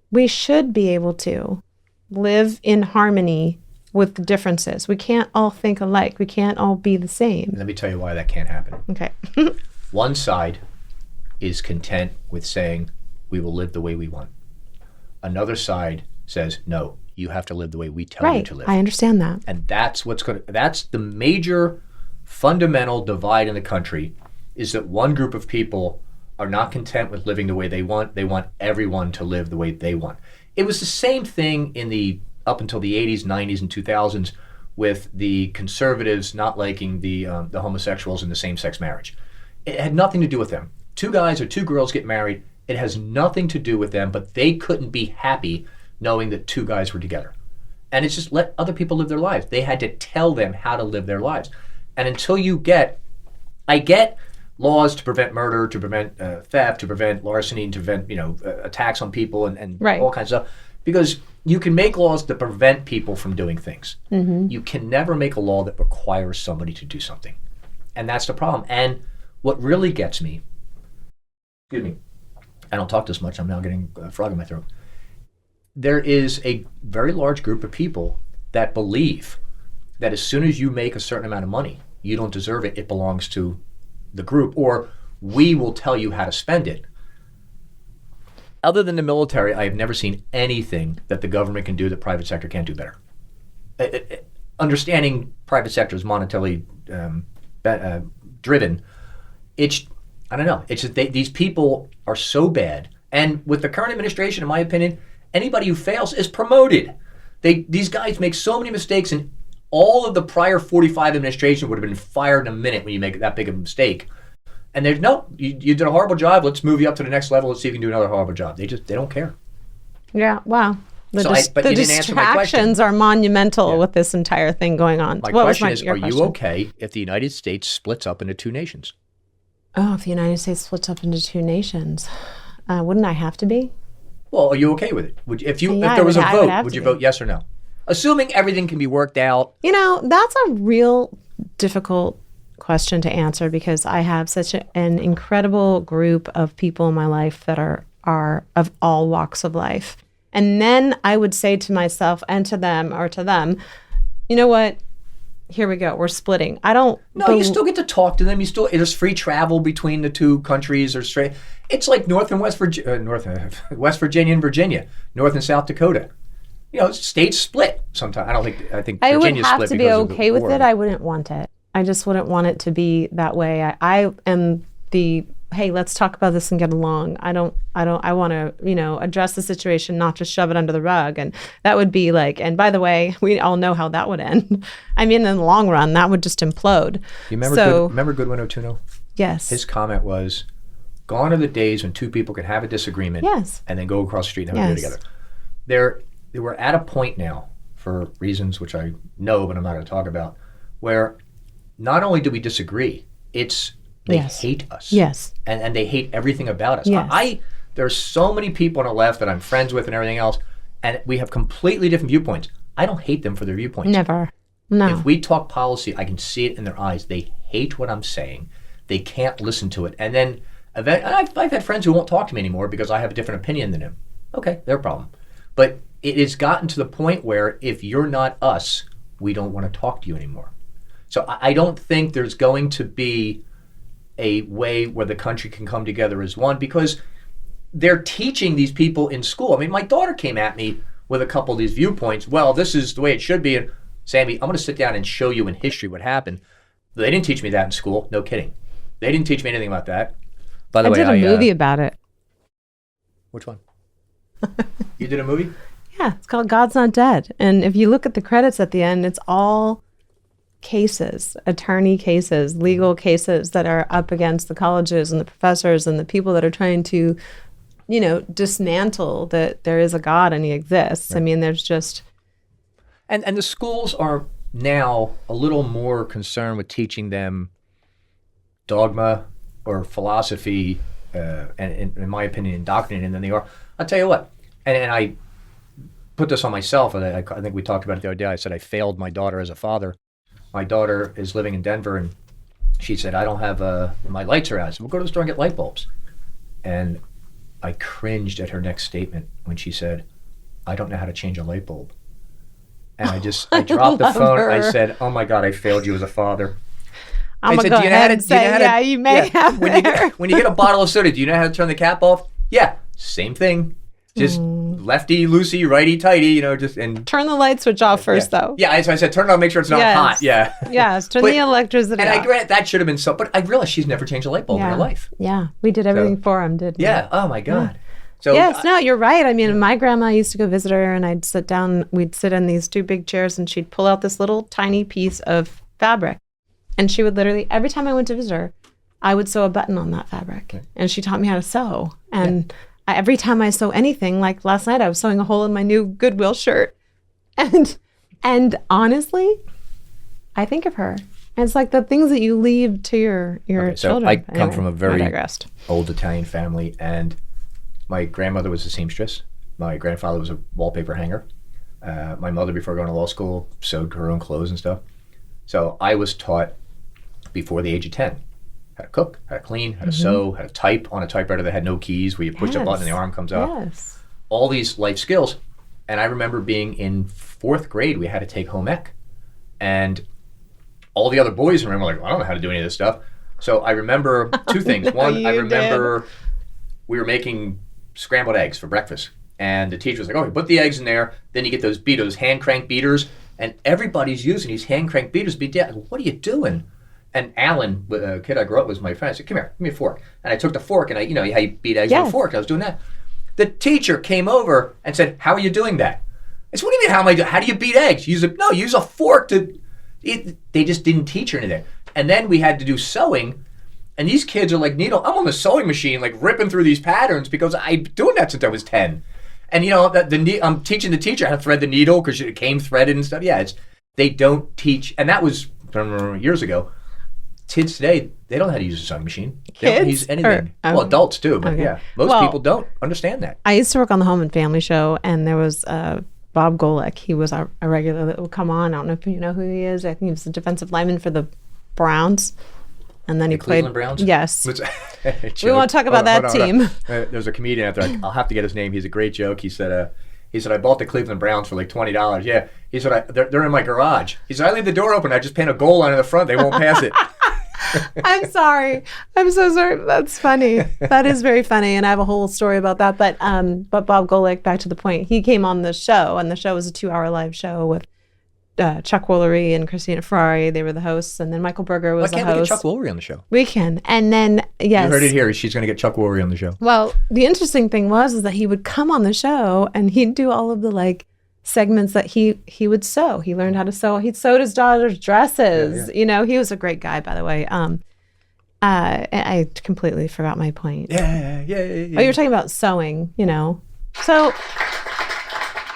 S2: we should be able to live in harmony with the differences. We can't all think alike. We can't all be the same.
S3: Let me tell you why that can't happen.
S2: Okay.
S3: One side is content with saying, we will live the way we want. Another side says, no, you have to live the way we tell you to live.
S2: I understand that.
S3: And that's that's the major fundamental divide in the country, is that one group of people are not content with living the way they want. They want everyone to live the way they want. It was the same thing up until the 80s, 90s, and 2000s with the conservatives not liking the homosexuals in the same-sex marriage. It had nothing to do with them. Two guys or two girls get married. It has nothing to do with them, but they couldn't be happy knowing that two guys were together. And it's just let other people live their lives. They had to tell them how to live their lives. And until I get laws to prevent murder, to prevent theft, to prevent larceny, to prevent attacks on people and
S2: Right.
S3: all kinds of stuff. Because you can make laws to prevent people from doing things. Mm-hmm. You can never make a law that requires somebody to do something. And that's the problem. And what really gets me, excuse me, I don't talk this much, I'm now getting a frog in my throat. There is a very large group of people that believe that as soon as you make a certain amount of money, you don't deserve it, it belongs to the group, or we will tell you how to spend it. Other than the military, I have never seen anything that the government can do that private sector can't do better. Understanding private sector is monetarily driven, I don't know. It's just these people are so bad. And with the current administration, in my opinion, anybody who fails is promoted. These guys make so many mistakes, and all of the prior 45 administration would have been fired in a minute when you make that big of a mistake. And there's you did a horrible job. Let's move you up to the next level. Let's see if you can do another horrible job. They don't care.
S2: Yeah, wow.
S3: But
S2: The
S3: you didn't answer my question.
S2: distractions are monumental with this entire thing going on.
S3: My
S2: What was
S3: question is,
S2: your
S3: are you okay if the United States splits up into two nations?
S2: Oh, if the United States splits up into two nations, wouldn't I have to be?
S3: Well, are you okay with it? If
S2: Yeah,
S3: there was a
S2: I would
S3: vote,
S2: have
S3: would
S2: to
S3: you
S2: be.
S3: vote yes or no? Assuming everything can be worked out.
S2: That's a real difficult question to answer because I have such an incredible group of people in my life that are of all walks of life. And then I would say to myself and to them, you know what? Here we go. We're splitting.
S3: You still get to talk to them. There's free travel between the two countries. It's like West Virginia and Virginia, North and South Dakota. States split sometimes. I think
S2: I would
S3: Virginia's
S2: have
S3: split
S2: to be
S3: because of the
S2: okay with
S3: war.
S2: it. I wouldn't want it. I just wouldn't want it to be that way. I am hey, let's talk about this and get along. I want to, address the situation, not just shove it under the rug. And that would be and by the way, we all know how that would end. I mean, in the long run, that would just implode.
S3: You remember Goodwin O'Tuno?
S2: Yes.
S3: His comment was, gone are the days when two people can have a disagreement and then go across the street and have a beer together. We're at a point now, for reasons which I know, but I'm not going to talk about, where not only do we disagree, they hate us.
S2: Yes.
S3: And they hate everything about us.
S2: Yes.
S3: There's so many people on the left that I'm friends with and everything else, and we have completely different viewpoints. I don't hate them for their viewpoints.
S2: Never. No.
S3: If we talk policy, I can see it in their eyes. They hate what I'm saying. They can't listen to it. And then I've had friends who won't talk to me anymore because I have a different opinion than them. Okay, their problem. But it has gotten to the point where if you're not us, we don't want to talk to you anymore. So I don't think there's going to be a way where the country can come together as one, because they're teaching these people in school. I mean, my daughter came at me with a couple of these viewpoints. Well, this is the way it should be. And Sammy, I'm going to sit down and show you in history what happened. They didn't teach me that in school. No kidding. They didn't teach me anything about that. By the way,
S2: I did a movie about it.
S3: Which one? You did a movie?
S2: Yeah, it's called God's Not Dead. And if you look at the credits at the end, it's all cases, attorney cases, legal cases that are up against the colleges and the professors and the people that are trying to, dismantle that there is a God and he exists. Right. I mean, there's just...
S3: And the schools are now a little more concerned with teaching them dogma or philosophy, and in my opinion, indoctrinating than they are. I'll tell you what, and I put this on myself, and I think we talked about it the other day. I said I failed my daughter as a father. My daughter is living in Denver, and she said, I don't have, my lights are out. I said, we'll go to the store and get light bulbs. And I cringed at her next statement when she said, I don't know how to change a light bulb. And I dropped the phone.
S2: Her.
S3: I said, oh my God, I failed you as a father.
S2: I'm going to go ahead and say, you may have
S3: when you get a bottle of soda, do you know how to turn the cap off? Yeah, same thing. Just lefty, loosey, righty, tighty, and
S2: turn the light switch off first, though.
S3: Yeah, so I said, turn it on, make sure it's not hot. Yeah.
S2: Yes, turn the electricity off.
S3: And I grant that should have been so, but I realized she's never changed a light bulb in her life.
S2: Yeah, we did everything for him, didn't we?
S3: Yeah, oh my God.
S2: Yeah.
S3: So
S2: yes, no, you're right. I mean, my grandma used to go visit her, and we'd sit in these two big chairs, and she'd pull out this little tiny piece of fabric. And she would literally, every time I went to visit her, I would sew a button on that fabric. Okay. And she taught me how to sew. And every time I sew anything, like last night, I was sewing a hole in my new Goodwill shirt. And honestly, I think of her. And it's like the things that you leave to your children.
S3: I come from a very old Italian family, and my grandmother was a seamstress. My grandfather was a wallpaper hanger. My mother, before going to law school, sewed her own clothes and stuff. So I was taught before the age of 10 how to cook, how to clean, how to sew, how to type on a typewriter that had no keys, where you push a button and the arm comes up.
S2: Yes.
S3: All these life skills. And I remember being in 4th grade, we had to take home ec. And all the other boys remember, like, I don't know how to do any of this stuff. So I remember 2 things. One, I remember we were making scrambled eggs for breakfast. And the teacher was like, oh, you put the eggs in there. Then you get those hand crank beaters. And everybody's using these hand crank beaters. What are you doing? And Alan, a kid I grew up with, was my friend. I said, come here, give me a fork. And I took the fork, and how you beat eggs with a fork. And I was doing that. The teacher came over and said, how are you doing that? I said, what do you mean, how am I doing? How do you beat eggs? Use a fork to... They just didn't teach her anything. And then we had to do sewing. And these kids are like, needle, I'm on the sewing machine, like ripping through these patterns because I've been doing that since I was 10. And I'm teaching the teacher how to thread the needle because it came threaded and stuff. Yeah, they don't teach, and that was years ago. Kids today, they don't know how to use a sewing machine. They don't use anything. Well, adults do, but most people don't understand that.
S2: I used to work on the Home and Family Show, and there was Bob Golick. He was a regular that would come on. I don't know if you know who he is. I think he was the defensive lineman for the Browns. And then he played
S3: Cleveland Browns?
S2: Yes. We won't talk about that team.
S3: There's a comedian out there. I'll have to get his name. He's a great joke. He said, I bought the Cleveland Browns for like $20. Yeah. He said, they're in my garage. He said, I leave the door open. I just paint a goal line in the front. They won't pass it.
S2: I'm sorry. I'm so sorry. That's funny. That is very funny. And I have a whole story about that. But Bob Golick, back to the point, he came on the show, and the show was a 2-hour live show with Chuck Woolery and Christina Ferrari. They were the hosts, and then Michael Berger was the host. Why can't we get Chuck
S3: Woolery on the show?
S2: We can. And then, yes.
S3: You heard it here. She's going to get Chuck Woolery on the show.
S2: Well, the interesting thing was that he would come on the show, and he'd do all of the segments that he would sew. He learned how to sew. He'd sewed his daughter's dresses. Yeah. He was a great guy, by the way. I completely forgot my point.
S3: Yeah.
S2: Oh, you're talking about sewing, So...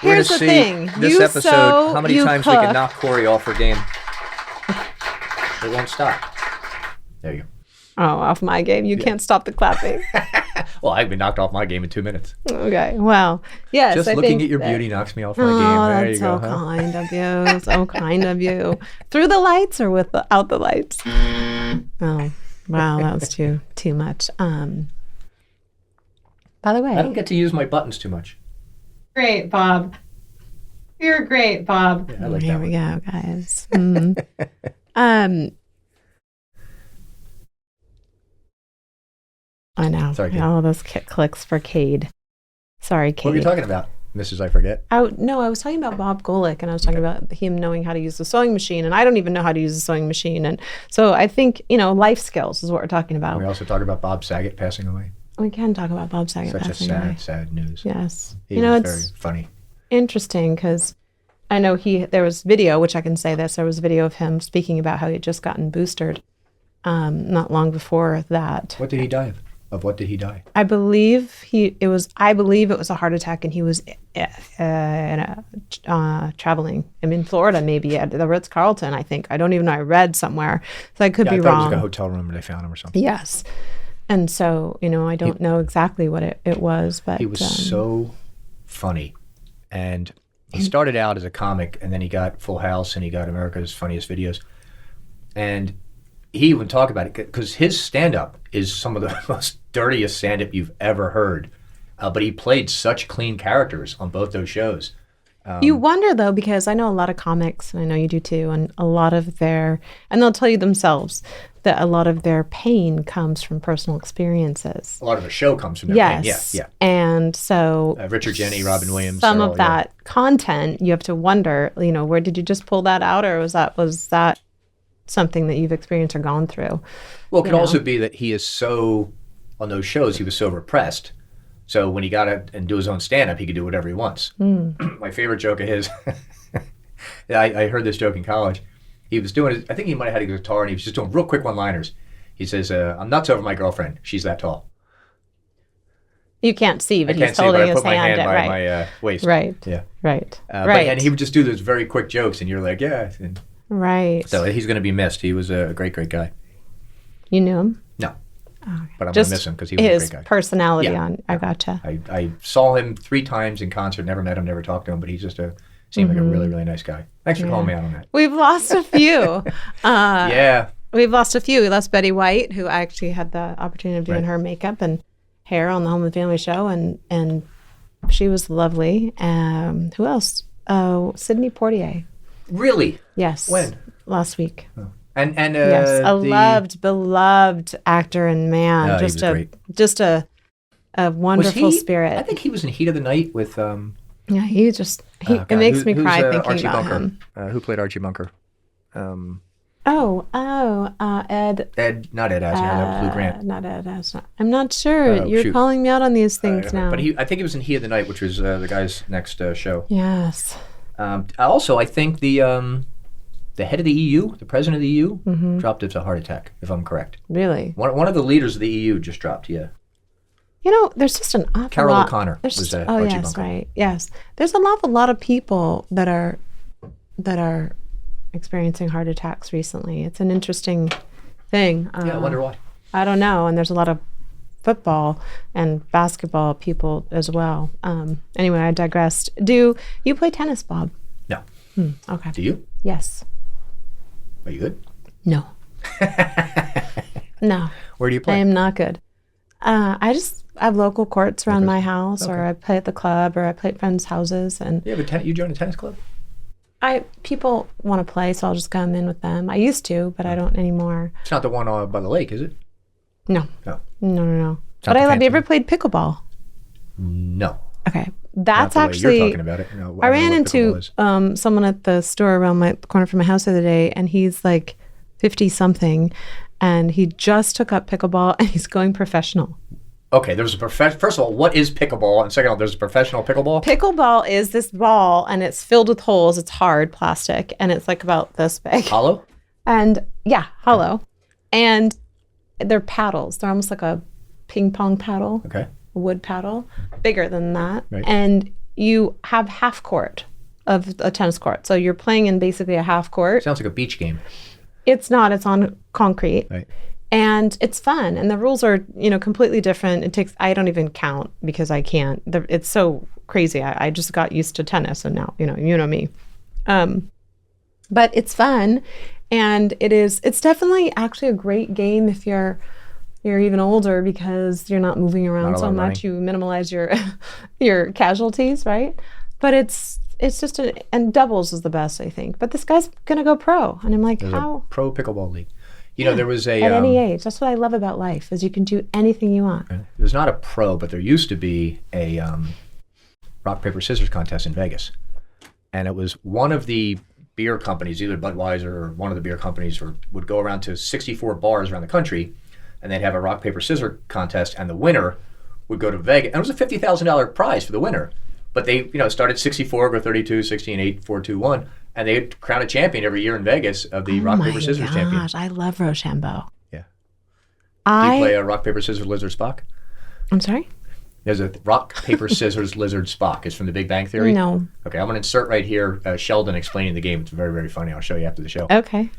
S2: Here's the thing.
S3: This episode, how many times we can knock Cory off her game. It won't stop. There you go.
S2: Oh, off my game. You can't stop the clapping.
S3: Well, I've been knocked off my game in 2 minutes.
S2: Okay. Well, yes.
S3: Just
S2: I
S3: looking
S2: think
S3: at your
S2: that-
S3: beauty knocks me off my
S2: Oh,
S3: game. There
S2: that's
S3: you go.
S2: so
S3: Huh?
S2: kind of you. So kind of you. Through the lights or without the lights? Oh, wow. That was too much. By the way,
S3: I don't get to use my buttons too much.
S2: great, Bob. You're great, Bob.
S3: Yeah, I like
S2: Here
S3: that
S2: we
S3: one.
S2: go, guys. I know.
S3: Sorry, Cade.
S2: All those clicks for Cade. Sorry, Cade.
S3: What were you talking about, Mrs. I forget?
S2: No, I was talking about Bob Golick, and I was talking about him knowing how to use the sewing machine, and I don't even know how to use the sewing machine. And so I think, life skills is what we're talking about.
S3: We also talk about Bob Saget passing away.
S2: We can talk about Bob Saget
S3: Such a
S2: passing
S3: sad,
S2: away.
S3: sad news.
S2: Yes.
S3: He was
S2: It's
S3: very funny.
S2: interesting because I know there was video, which I can say this, there was video of him speaking about how he had just gotten boosted not long before that.
S3: What did he die of? Of what did he die?
S2: I believe it was a heart attack, and he was traveling. I'm in Florida, maybe at the Ritz-Carlton, I think. I don't even know. I read somewhere, so I could be
S3: I thought
S2: wrong.
S3: it was like a hotel room where they found him or something.
S2: Yes, and so I don't know exactly what it was, but
S3: He was so funny, and he started out as a comic, and then he got Full House, and he got America's Funniest Videos, and he would talk about it because his stand-up is some of the most dirtiest stand-up you've ever heard. But he played such clean characters on both those shows.
S2: You wonder, though, because I know a lot of comics, and I know you do too, and a lot of and they'll tell you themselves that a lot of their pain comes from personal experiences.
S3: A lot of the show comes from their
S2: Yes.
S3: pain. Yeah.
S2: And so
S3: Richard Jeni, Robin Williams.
S2: some
S3: they're
S2: of
S3: all-
S2: that content, you have to wonder, where did you just pull that out, or was that something that you've experienced or gone through?
S3: Well, it could also be that he is so, on those shows, he was so repressed. So when he got it and do his own stand-up, he could do whatever he wants. My favorite joke of his, I heard this joke in college. He was doing, I think he might have had a guitar, and he was just doing real quick one-liners. He says, I'm nuts over my girlfriend. She's that tall.
S2: You can't see, but
S3: I can't
S2: he's
S3: see, but
S2: holding
S3: I
S2: his
S3: put my hand by
S2: right.
S3: my waist.
S2: Right.
S3: Yeah.
S2: Right.
S3: Right. And he would just do those very quick jokes, and you're like, yeah. And
S2: right.
S3: so he's going to be missed. He was a great, great guy.
S2: You knew him?
S3: No. But I'm going
S2: Just
S3: to miss him because he was a
S2: his
S3: great guy.
S2: personality
S3: Yeah.
S2: I gotcha.
S3: I saw him 3 times in concert, never met him, never talked to him, but he just seemed like a really, really nice guy. Thanks for calling me out on that.
S2: We've lost a few.
S3: Yeah.
S2: We've lost a few. We lost Betty White, who I actually had the opportunity of doing
S3: Right.
S2: her makeup and hair on the Home and Family show, and she was lovely. Who else? Oh, Sidney Poitier.
S3: Really?
S2: Yes.
S3: When?
S2: Last week.
S3: And
S2: Yes, beloved actor and man.
S3: Oh, he
S2: just
S3: was
S2: a
S3: great.
S2: just a wonderful spirit.
S3: I think he was in Heat of the Night with
S2: Yeah, it makes me cry thinking
S3: Archie
S2: about
S3: Bunker.
S2: him.
S3: Who played Archie Bunker?
S2: Ed.
S3: Not Ed Asner, that was Lou Grant.
S2: Not Ed Asner. I'm not sure.
S3: Oh,
S2: You're
S3: shoot.
S2: calling me out on these things now.
S3: But I think he was in Heat of the Night, which was the guy's next show.
S2: Yes.
S3: Also, I think the head of the EU, the president of the EU,
S2: Mm-hmm.
S3: dropped of a heart attack, if I'm correct.
S2: Really?
S3: One of the leaders of the EU just dropped, yeah.
S2: There's just an awful
S3: Carol
S2: lot.
S3: O'Connor
S2: there's
S3: was
S2: just-
S3: Archie
S2: yes,
S3: Bunker.
S2: right. Yes. There's an awful lot of people that are experiencing heart attacks recently. It's an interesting thing.
S3: Yeah, I wonder why.
S2: I don't know. And there's a lot of football and basketball people as well. Anyway, I digressed. Do you play tennis, Bob?
S3: No.
S2: Okay.
S3: Do you?
S2: Yes.
S3: Are you good?
S2: No. No.
S3: Where do you
S2: I
S3: play?
S2: am not good. I have local courts around my house, or
S3: Okay.
S2: I play at the club, or I play at friends' houses, and
S3: You joined a tennis club?
S2: people want to play, so I'll just come in with them. I used to, but I don't anymore.
S3: It's not the one by the lake, is it?
S2: No,
S3: No.
S2: no.
S3: It's not
S2: But
S3: the
S2: have you
S3: fancy
S2: ever
S3: one.
S2: played pickleball?
S3: No.
S2: Okay,
S3: Not
S2: that's
S3: the way
S2: actually.
S3: you're talking about it. No,
S2: I
S3: know
S2: ran
S3: what
S2: into
S3: pickleball is.
S2: someone at the store around my corner from my house the other day, and he's like 50 something, and he just took up pickleball, and he's going professional.
S3: Okay, there's a first of all, what is pickleball? And second of all, there's a professional pickleball?
S2: Pickleball is this ball, and it's filled with holes. It's hard plastic, and it's like about this big.
S3: Hollow?
S2: And yeah, hollow. And they're paddles. They're almost like a ping pong paddle,
S3: Okay.
S2: a wood paddle, bigger than that.
S3: Right.
S2: And you have half court of a tennis court. So you're playing in basically a half court.
S3: Sounds like a beach game.
S2: It's not, it's on concrete.
S3: Right.
S2: And it's fun, and the rules are, completely different. I don't even count because I can't. It's so crazy. I just got used to tennis, and now, you know me. But it's fun, and it's definitely actually a great game if you're even older, because you're not moving around so much. You minimize your casualties, right? But it's just and doubles is the best, I think. But this guy's gonna go pro, and I'm like,
S3: There's
S2: how?
S3: a pro pickleball league. There was a
S2: at any age. That's what I love about life, is you can do anything you want.
S3: There's not a pro, but there used to be a rock paper scissors contest in Vegas, and it was one of the beer companies, either Budweiser or one of the beer companies, would go around to 64 bars around the country, and they'd have a rock paper scissors contest, and the winner would go to Vegas, and it was a $50,000 prize for the winner. But they, started 64, go 32, 16, 8, 4, 2, 1. And they crown a champion every year in Vegas of the rock, paper, scissors champion.
S2: I love Rochambeau.
S3: Yeah. Do you play a rock, paper, scissors, lizard, Spock?
S2: I'm sorry?
S3: There's a rock, paper, scissors, lizard, Spock. It's from The Big Bang Theory.
S2: No.
S3: Okay, I'm going to insert right here Sheldon explaining the game. It's very, very funny. I'll show you after the show.
S2: Okay.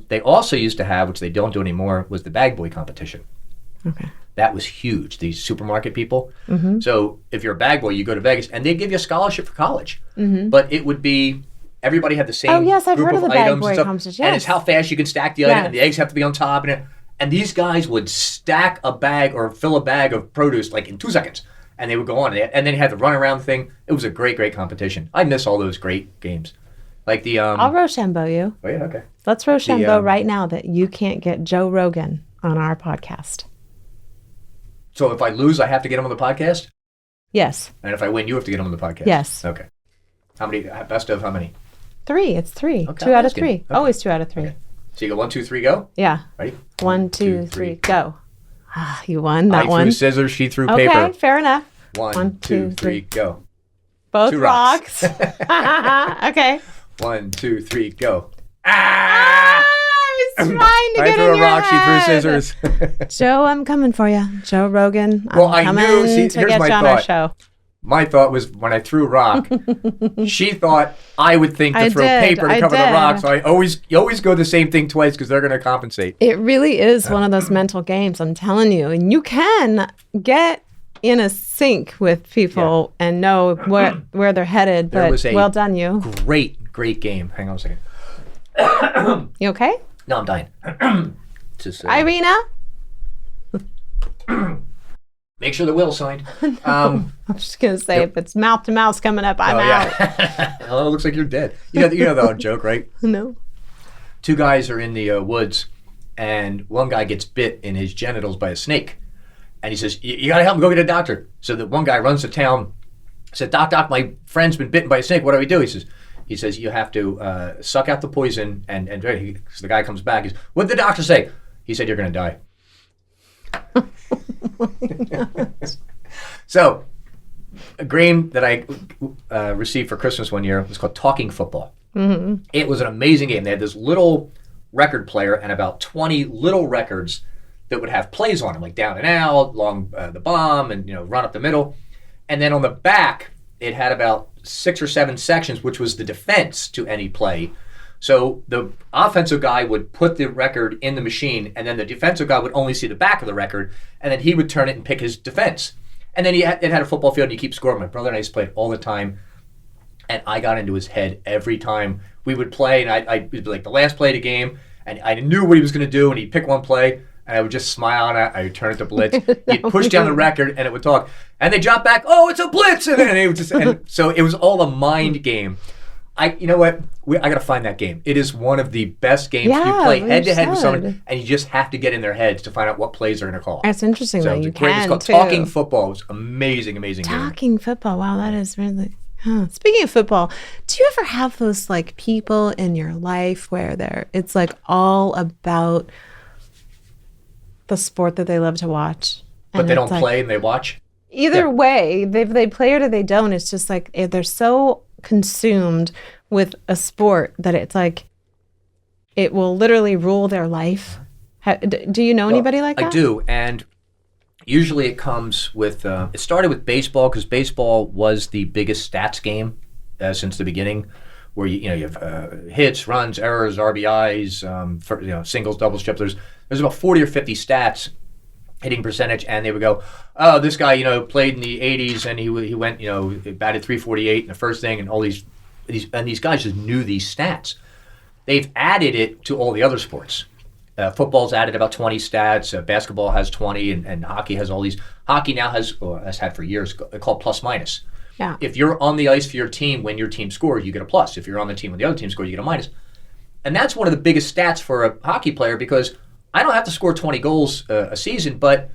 S3: They also used to have, which they don't do anymore, was the bag boy competition.
S2: Okay.
S3: That was huge, these supermarket people.
S2: Mm-hmm.
S3: So if you're a bag boy, you go to Vegas, and they'd give you a scholarship for college.
S2: Mm-hmm.
S3: But it would be... Everybody had the same
S2: I've
S3: group
S2: heard
S3: of
S2: of the
S3: items
S2: bag boy
S3: and stuff.
S2: competition.
S3: And it's how fast you can stack the item,
S2: Yes.
S3: and the eggs have to be on top. And these guys would stack a bag or fill a bag of produce like in 2 seconds. And they would go on. And then you had the run around thing. It was a great, great competition. I miss all those great games. Like the...
S2: I'll Rochambeau you.
S3: Oh, yeah, okay.
S2: Let's Rochambeau right now that you can't get Joe Rogan on our podcast.
S3: So if I lose, I have to get him on the podcast?
S2: Yes.
S3: And if I win, you have to get him on the podcast?
S2: Yes.
S3: Okay. How many? Best of how many?
S2: 3. It's 3.
S3: Okay,
S2: 2 out of
S3: that's good.
S2: 3.
S3: Okay.
S2: Always 2 out of 3.
S3: Okay. So you go 1, 2, 3, go?
S2: Yeah.
S3: Ready?
S2: 1, 2, 3, go. Ah, you won that one.
S3: I threw scissors, she threw
S2: Okay,
S3: paper.
S2: fair enough.
S3: 1, 2, 3, go.
S2: Both
S3: 2 rocks.
S2: Okay.
S3: 1, 2, 3, go.
S2: I was trying to
S3: I
S2: get
S3: threw
S2: in
S3: a
S2: your
S3: rock,
S2: head.
S3: she threw scissors.
S2: Joe, I'm coming for you. Joe Rogan,
S3: Well, I
S2: I'm coming
S3: knew- see,
S2: to
S3: here's
S2: get
S3: my
S2: you on our
S3: thought.
S2: show.
S3: My thought was when I threw rock, she thought I would think to
S2: I
S3: throw
S2: did,
S3: paper to
S2: I
S3: cover
S2: did.
S3: the rock. So you always go the same thing twice because they're going to compensate.
S2: It really is one of those mental games, I'm telling you. And you can get in a sync with people and know where they're headed.
S3: There
S2: But
S3: was a
S2: well done, you.
S3: Great game. Hang on a second.
S2: You okay?
S3: No, I'm dying. Just,
S2: Irina?
S3: make sure the will's signed.
S2: I'm just going to say, if it's mouth to mouth coming up, I'm out.
S3: Yeah. Oh, it looks like you're dead. You know the old joke, right?
S2: No.
S3: 2 guys are in the woods, and one guy gets bit in his genitals by a snake. And he says, you got to help him, go get a doctor. So the one guy runs to town, said, Doc, my friend's been bitten by a snake. What do we do? He says, you have to suck out the poison. And so the guy comes back. He says, what did the doctor say? He said, you're going to die. So, a game that I received for Christmas one year was called Talking Football.
S2: Mm-hmm.
S3: It was an amazing game. They had this little record player and about 20 little records that would have plays on them, like down and out, long the bomb, and run up the middle. And then on the back, it had about 6 or 7 sections, which was the defense to any play. So the offensive guy would put the record in the machine, and then the defensive guy would only see the back of the record, and then he would turn it and pick his defense. And then it had a football field, and you keep scoring. My brother and I used to play it all the time, and I got into his head every time we would play, and I'd be like the last play of the game, and I knew what he was going to do, and he'd pick one play, and I would just smile on it. I would turn it to blitz. He'd push down the record, and it would talk. And they drop back, oh, it's a blitz! And it would just, and so it was all a mind game. You know what? I got to find that game. It is one of the best games.
S2: Yeah,
S3: you play
S2: we
S3: head-to-head with
S2: should.
S3: someone, and you just have to get in their heads to find out what plays they're going to call.
S2: That's interesting,
S3: So
S2: though.
S3: it's
S2: You
S3: great. It's
S2: can,
S3: called
S2: too.
S3: Talking Football. It was amazing game.
S2: Talking football. Wow, that is really... Huh. Speaking of football, do you ever have those like people in your life where it's like all about the sport that they love to watch?
S3: But they don't
S2: it's like,
S3: play and they watch?
S2: Either way, they play it or they don't. It's just like they're so consumed with a sport that it's like it will literally rule their life. Do you know anybody like that?
S3: I do, and usually it comes with, it started with baseball because baseball was the biggest stats game since the beginning, where you have hits, runs, errors, RBIs, singles, doubles, triples. There's about 40 or 50 stats, hitting percentage, and they would go, oh, this guy played in the 80s and he went batted 348 in the first thing, and all these guys just knew these stats. They've added it to all the other sports. Football's added about 20 stats. Basketball has 20, and hockey has all these. Hockey now has had for years, called plus minus.
S2: Yeah.
S3: If you're on the ice for your team when your team scores, you get a plus. If you're on the team when the other team scores, you get a minus. And that's one of the biggest stats for a hockey player, because I don't have to score 20 goals a season, but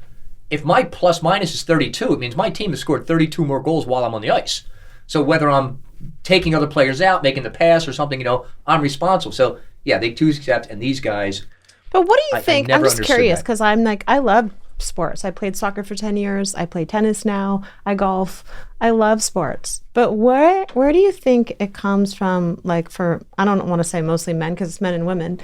S3: if my plus minus is 32, it means my team has scored 32 more goals while I'm on the ice. So whether I'm taking other players out, making the pass or something, I'm responsible. So yeah, they do accept, and these guys.
S2: But what do you think? I'm just curious,
S3: that.
S2: because I'm like, I love sports. I played soccer for 10 years. I play tennis now. I golf. I love sports. But where do you think it comes from, like, for, I don't want to say mostly men, because it's men and women,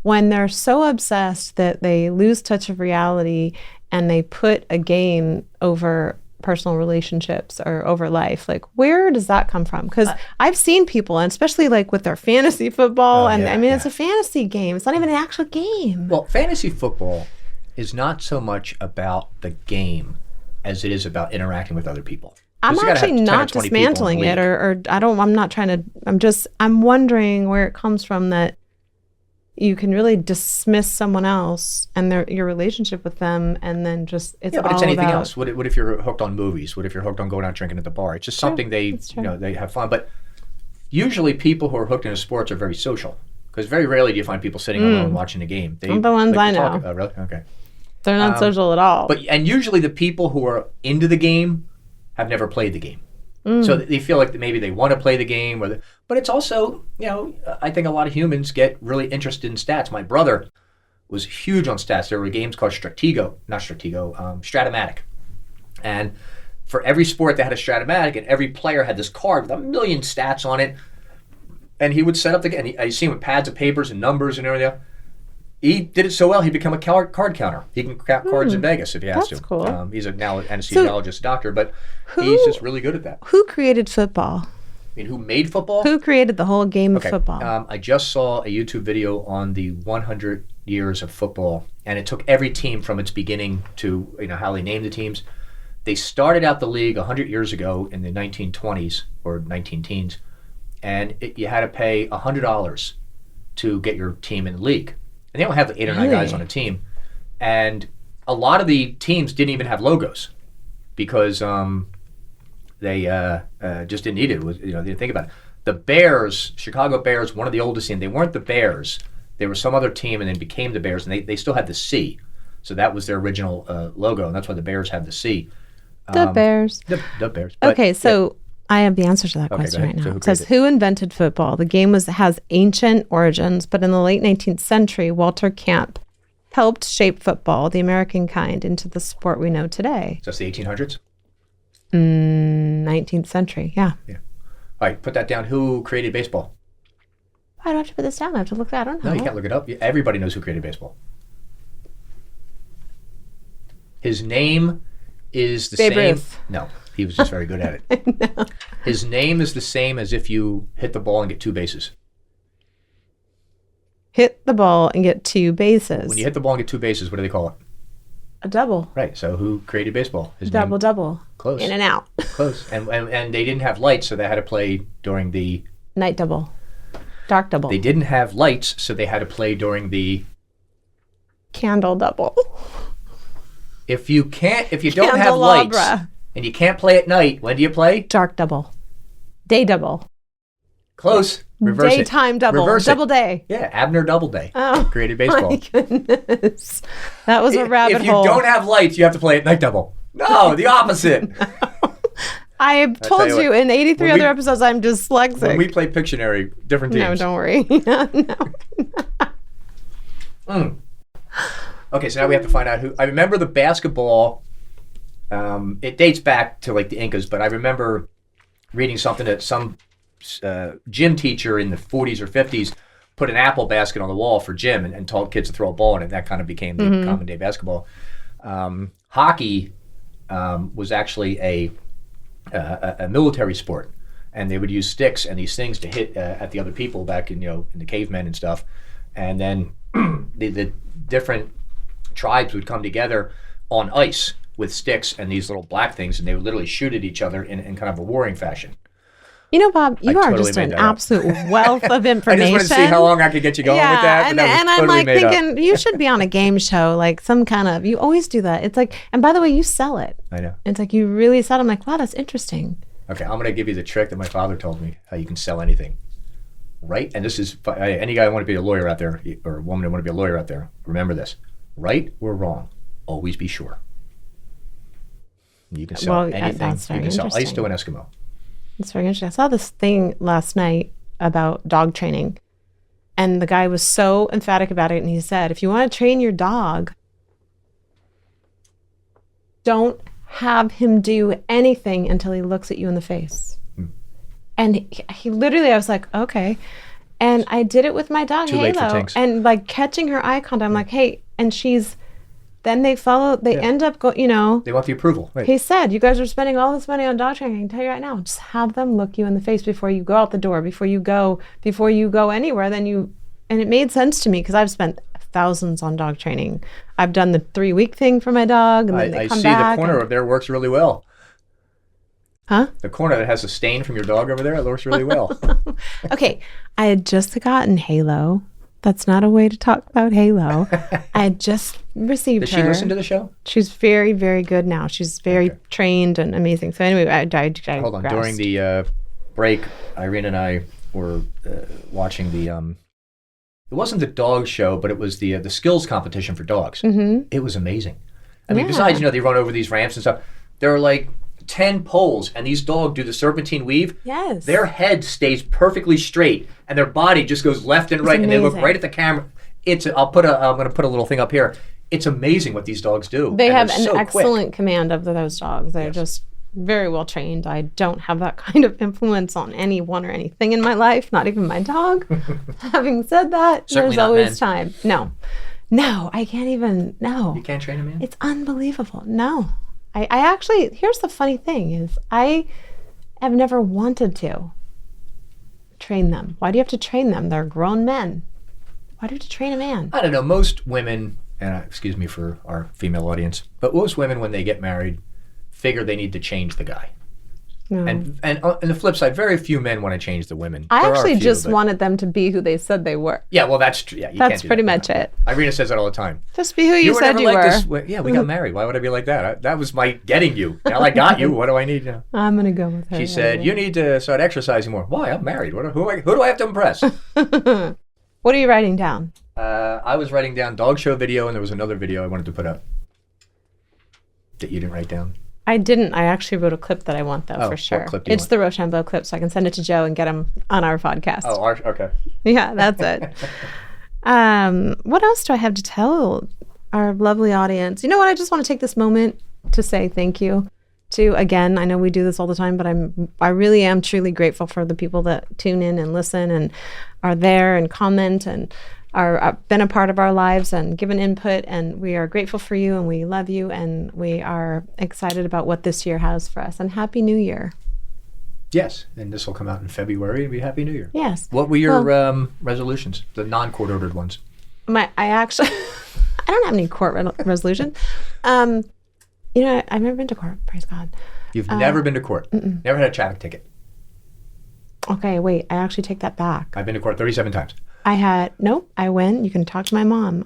S2: when they're so obsessed that they lose touch of reality and they put a game over personal relationships or over life? Like, where does that come from? Because I've seen people, and especially like with their fantasy football, it's a fantasy game. It's not even an actual game.
S3: Well, fantasy football is not so much about the game as it is about interacting with other people.
S2: I'm actually not dismantling it, I'm wondering where it comes from that you can really dismiss someone else and your relationship with them, and then just it's all about...
S3: Yeah, but it's anything else. What if you're hooked on movies? What if you're hooked on going out drinking at the bar? It's just something they have fun. But usually people who are hooked into sports are very social, because very rarely do you find people sitting alone watching a game.
S2: The ones I know.
S3: Oh, really? Okay.
S2: They're not social at all.
S3: And usually the people who are into the game have never played the game. So they feel like maybe they want to play the game, but it's also, I think a lot of humans get really interested in stats. My brother was huge on stats. There were games called Stratomatic. And for every sport they had a Stratomatic, and every player had this card with 1 million stats on it. And he would set up the game. I see him with pads of papers and numbers and everything. He did it so well, he became a card counter. He can count cards in Vegas if he has to.
S2: That's cool.
S3: He's now an anesthesiologist, doctor, but he's just really good at that.
S2: Who created football?
S3: I mean, who made football?
S2: Who created the whole game of football?
S3: I just saw a YouTube video on the 100 years of football, and it took every team from its beginning to how they named the teams. They started out the league 100 years ago in the 1920s or 19-teens, and you had to pay $100 to get your team in the league. And they don't have 8 or 9 guys on a team. And a lot of the teams didn't even have logos because they just didn't need it. They didn't think about it. The Bears, Chicago Bears, one of the oldest teams, they weren't the Bears. They were some other team and then became the Bears. And they still had the C. So that was their original logo. And that's why the Bears have the C.
S2: The Bears.
S3: The Bears. But,
S2: okay, so... I have the answer to that question right now.
S3: So
S2: it says, who invented football? The game has ancient origins, but in the late 19th century, Walter Camp helped shape football, the American kind, into the sport we know today.
S3: So that's the 1800s?
S2: 19th century, yeah.
S3: All right, put that down. Who created baseball?
S2: I don't have to put this down. I have to look that. I don't know.
S3: No, you can't look it up. Everybody knows who created baseball. His name is the
S2: Babe
S3: same.
S2: Ruth.
S3: No. He was just very good at it.
S2: No.
S3: His name is the same as if you hit the ball and get 2 bases.
S2: Hit the ball and get 2 bases.
S3: When you hit the ball and get 2 bases, what do they call it?
S2: A double.
S3: Right. So who created baseball? His
S2: double.
S3: Close.
S2: In and out.
S3: Close. And they didn't have lights, so they had to play during the...
S2: Night double. Dark double.
S3: They didn't have lights, so they had to play during the...
S2: Candle double.
S3: If you don't have lights... And you can't play at night. When do you play?
S2: Dark double. Day double.
S3: Close. Reverse
S2: Daytime
S3: it.
S2: double.
S3: Reverse
S2: double
S3: it.
S2: Day.
S3: Yeah, Abner Doubleday.
S2: Oh,
S3: created baseball.
S2: My goodness. That was a rabbit hole.
S3: If you don't have lights, you have to play at night double. No, the opposite.
S2: I have told you in 83 other episodes I'm dyslexic.
S3: When we play Pictionary, different teams.
S2: No, don't worry.
S3: No. Okay, so now we have to find out who. I remember the basketball. It dates back to like the Incas, but I remember reading something that some gym teacher in the 40s or 50s put an apple basket on the wall for gym and taught kids to throw a ball in it. That kind of became the common day basketball. Hockey was actually a military sport. and they would use sticks and these things to hit at the other people back in in the cavemen and stuff, and then the different tribes would come together on ice with sticks and these little black things, and they would literally shoot at each other in kind of a warring fashion.
S2: You know, Bob, you are
S3: totally
S2: just
S3: made
S2: an
S3: that up.
S2: absolute wealth of
S3: I
S2: information.
S3: just wanted to see how long I could get you going with that. But
S2: and,
S3: that was
S2: and I'm
S3: totally
S2: like
S3: made
S2: thinking
S3: up.
S2: you should be on a game show, like some kind of. You always do that. It's like, and by the way, you sell it.
S3: I know.
S2: It's like you really sell it. I'm like, wow, that's interesting.
S3: Okay, I'm going to give you the trick that my father told me, how you can sell anything. Right? And this is, any guy who want to be a lawyer out there, or a woman who want to be a lawyer out there, remember this. Right or wrong, always be sure. You can sell anything.
S2: That's very
S3: You can sell ice
S2: interesting.
S3: to an Eskimo.
S2: It's very interesting. I saw this thing last night about dog training, and the guy was so emphatic about it. And he said, if you want to train your dog, don't have him do anything until he looks at you in the face. And he literally, I was like, okay. And I did it with my dog,
S3: Too late for
S2: Halo.
S3: Tinks.
S2: And like catching her eye contact, I'm like, hey, and then they end up going,
S3: They want the approval. Right.
S2: he said, you guys are spending all this money on dog training. I can tell you right now, just have them look you in the face before you go out the door, before you go anywhere. And it made sense to me because I've spent thousands on dog training. I've done the 3-week thing for my dog, and then they
S3: I
S2: come
S3: see
S2: back.
S3: the corner over there works really well.
S2: Huh?
S3: The corner that has a stain from your dog over there, it works really well.
S2: Okay, I had just gotten Halo. That's not a way to talk about Halo. I had just received
S3: Does
S2: her.
S3: she listen to the show?
S2: She's very, very good now. She's very trained and amazing. So anyway, I
S3: Hold on. During the break, Irene and I were watching the. It wasn't the dog show, but it was the skills competition for dogs. Mm-hmm. It was amazing. I mean, besides they run over these ramps and stuff. There are like 10 poles, and these dogs do the serpentine weave.
S2: Yes.
S3: Their head stays perfectly straight, and their body just goes left and right, and they look
S2: amazing.
S3: right at the camera. I'm going to put a little thing up here. It's amazing what these dogs do.
S2: They
S3: and
S2: have
S3: they're
S2: an
S3: so
S2: excellent
S3: quick.
S2: command of those dogs. They're just very well trained. I don't have that kind of influence on anyone or anything in my life, not even my dog. Having said that,
S3: Certainly
S2: there's
S3: not
S2: always
S3: men.
S2: time. No, I can't even, no.
S3: You can't train a man?
S2: It's unbelievable. No. I actually, here's the funny thing is I have never wanted to train them. Why do you have to train them? They're grown men. Why do you have to train a man?
S3: I don't know. Most women, and excuse me for our female audience, but most women, when they get married, figure they need to change the guy.
S2: No.
S3: And on the flip side, very few men want to change the women.
S2: I
S3: There are a
S2: actually
S3: few,
S2: just
S3: but-
S2: wanted them to be who they said they were.
S3: Yeah, well, that's true. Yeah, you can't
S2: That's
S3: do
S2: pretty
S3: that.
S2: much it.
S3: Irina says that all the time.
S2: Just be who you
S3: were
S2: said
S3: never
S2: you
S3: like
S2: were.
S3: this. Well, yeah, we got married. Why would I be like that? That was my getting you. Now I got you. What do I need now?
S2: I'm going to go with her.
S3: She said, you need to start exercising more. Why? I'm married. Who do I have to impress?
S2: What are you writing down?
S3: I was writing down dog show video, and there was another video I wanted to put up that you didn't write down.
S2: I didn't. I actually wrote a clip that I want, though,
S3: Oh,
S2: for
S3: what
S2: sure.
S3: clip do you
S2: It's
S3: want?
S2: the Rochambeau clip, so I can send it to Joe and get him on our podcast.
S3: Oh, okay.
S2: Yeah, that's it. What else do I have to tell our lovely audience? You know what? I just want to take this moment to say thank you to, again, I know we do this all the time, but I really am truly grateful for the people that tune in and listen and are there and comment and are been a part of our lives and given input, and we are grateful for you and we love you and we are excited about what this year has for us. And Happy New Year.
S3: Yes, and this will come out in February, and be Happy New Year.
S2: Yes.
S3: What were your resolutions, the non-court ordered ones?
S2: I actually I don't have any court resolution. I've never been to court, praise God.
S3: You've never been to court. Never had a traffic ticket.
S2: Okay, wait, I actually take that back.
S3: I've been to court 37 times.
S2: I went, you can talk to my mom.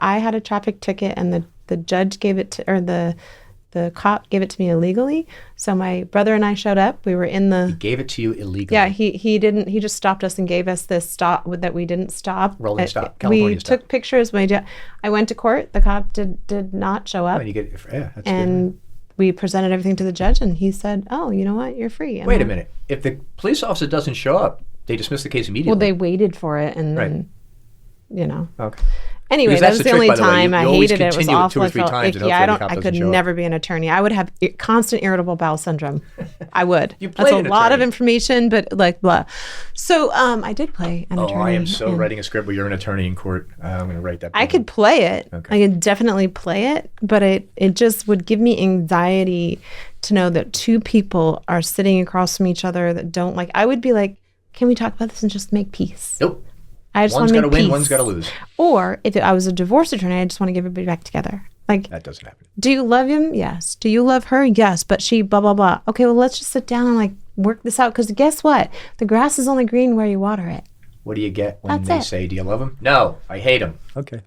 S2: I had a traffic ticket and the judge gave it to, or the cop gave it to me illegally. So my brother and I showed up. We were in the...
S3: He gave it to you illegally.
S2: Yeah, he didn't. He just stopped us and gave us this stop that we didn't stop.
S3: Rolling stop, California
S2: we
S3: stop.
S2: took pictures. I went to court. The cop did not show up.
S3: And you get, yeah, that's
S2: And
S3: good.
S2: we presented everything to the judge, and he said, "Oh, you know what? You're free." And
S3: Wait a minute. If the police officer doesn't show up, they dismiss the case immediately.
S2: Well, they waited for it, and
S3: Right.
S2: then
S3: Okay.
S2: Anyway,
S3: Because
S2: that
S3: that's
S2: was
S3: the
S2: the
S3: trick,
S2: only
S3: by the way.
S2: time
S3: You
S2: I
S3: always
S2: hated it. It was
S3: continue it
S2: awful.
S3: 2 or
S2: I
S3: 3
S2: felt
S3: times
S2: icky.
S3: and hopefully the cop
S2: I
S3: doesn't
S2: could
S3: show up.
S2: never be an attorney. I would have constant irritable bowel syndrome. I would.
S3: You
S2: That's
S3: played
S2: a
S3: an
S2: lot of
S3: attorney.
S2: information, but like blah. So I did play an attorney.
S3: I am so
S2: and
S3: writing a script where you're an attorney in court. I'm going to write that.
S2: I could play it.
S3: Okay.
S2: I could definitely play it, but it just would give me anxiety to know that two people are sitting across from each other that don't like. I would be like, can we talk about this and just make peace?
S3: Nope.
S2: I just want
S3: One's
S2: to
S3: got
S2: make
S3: to win,
S2: peace.
S3: one's got to lose.
S2: Or if I was a divorce attorney, I just want to get everybody back together. Like,
S3: That doesn't happen.
S2: do you love him? Yes. Do you love her? Yes. But she blah, blah, blah. Okay, well, let's just sit down and like work this out. Because guess what? The grass is only green where you water it.
S3: What do you get when
S2: That's
S3: they
S2: it.
S3: say, do you love him? No, I hate him. Okay.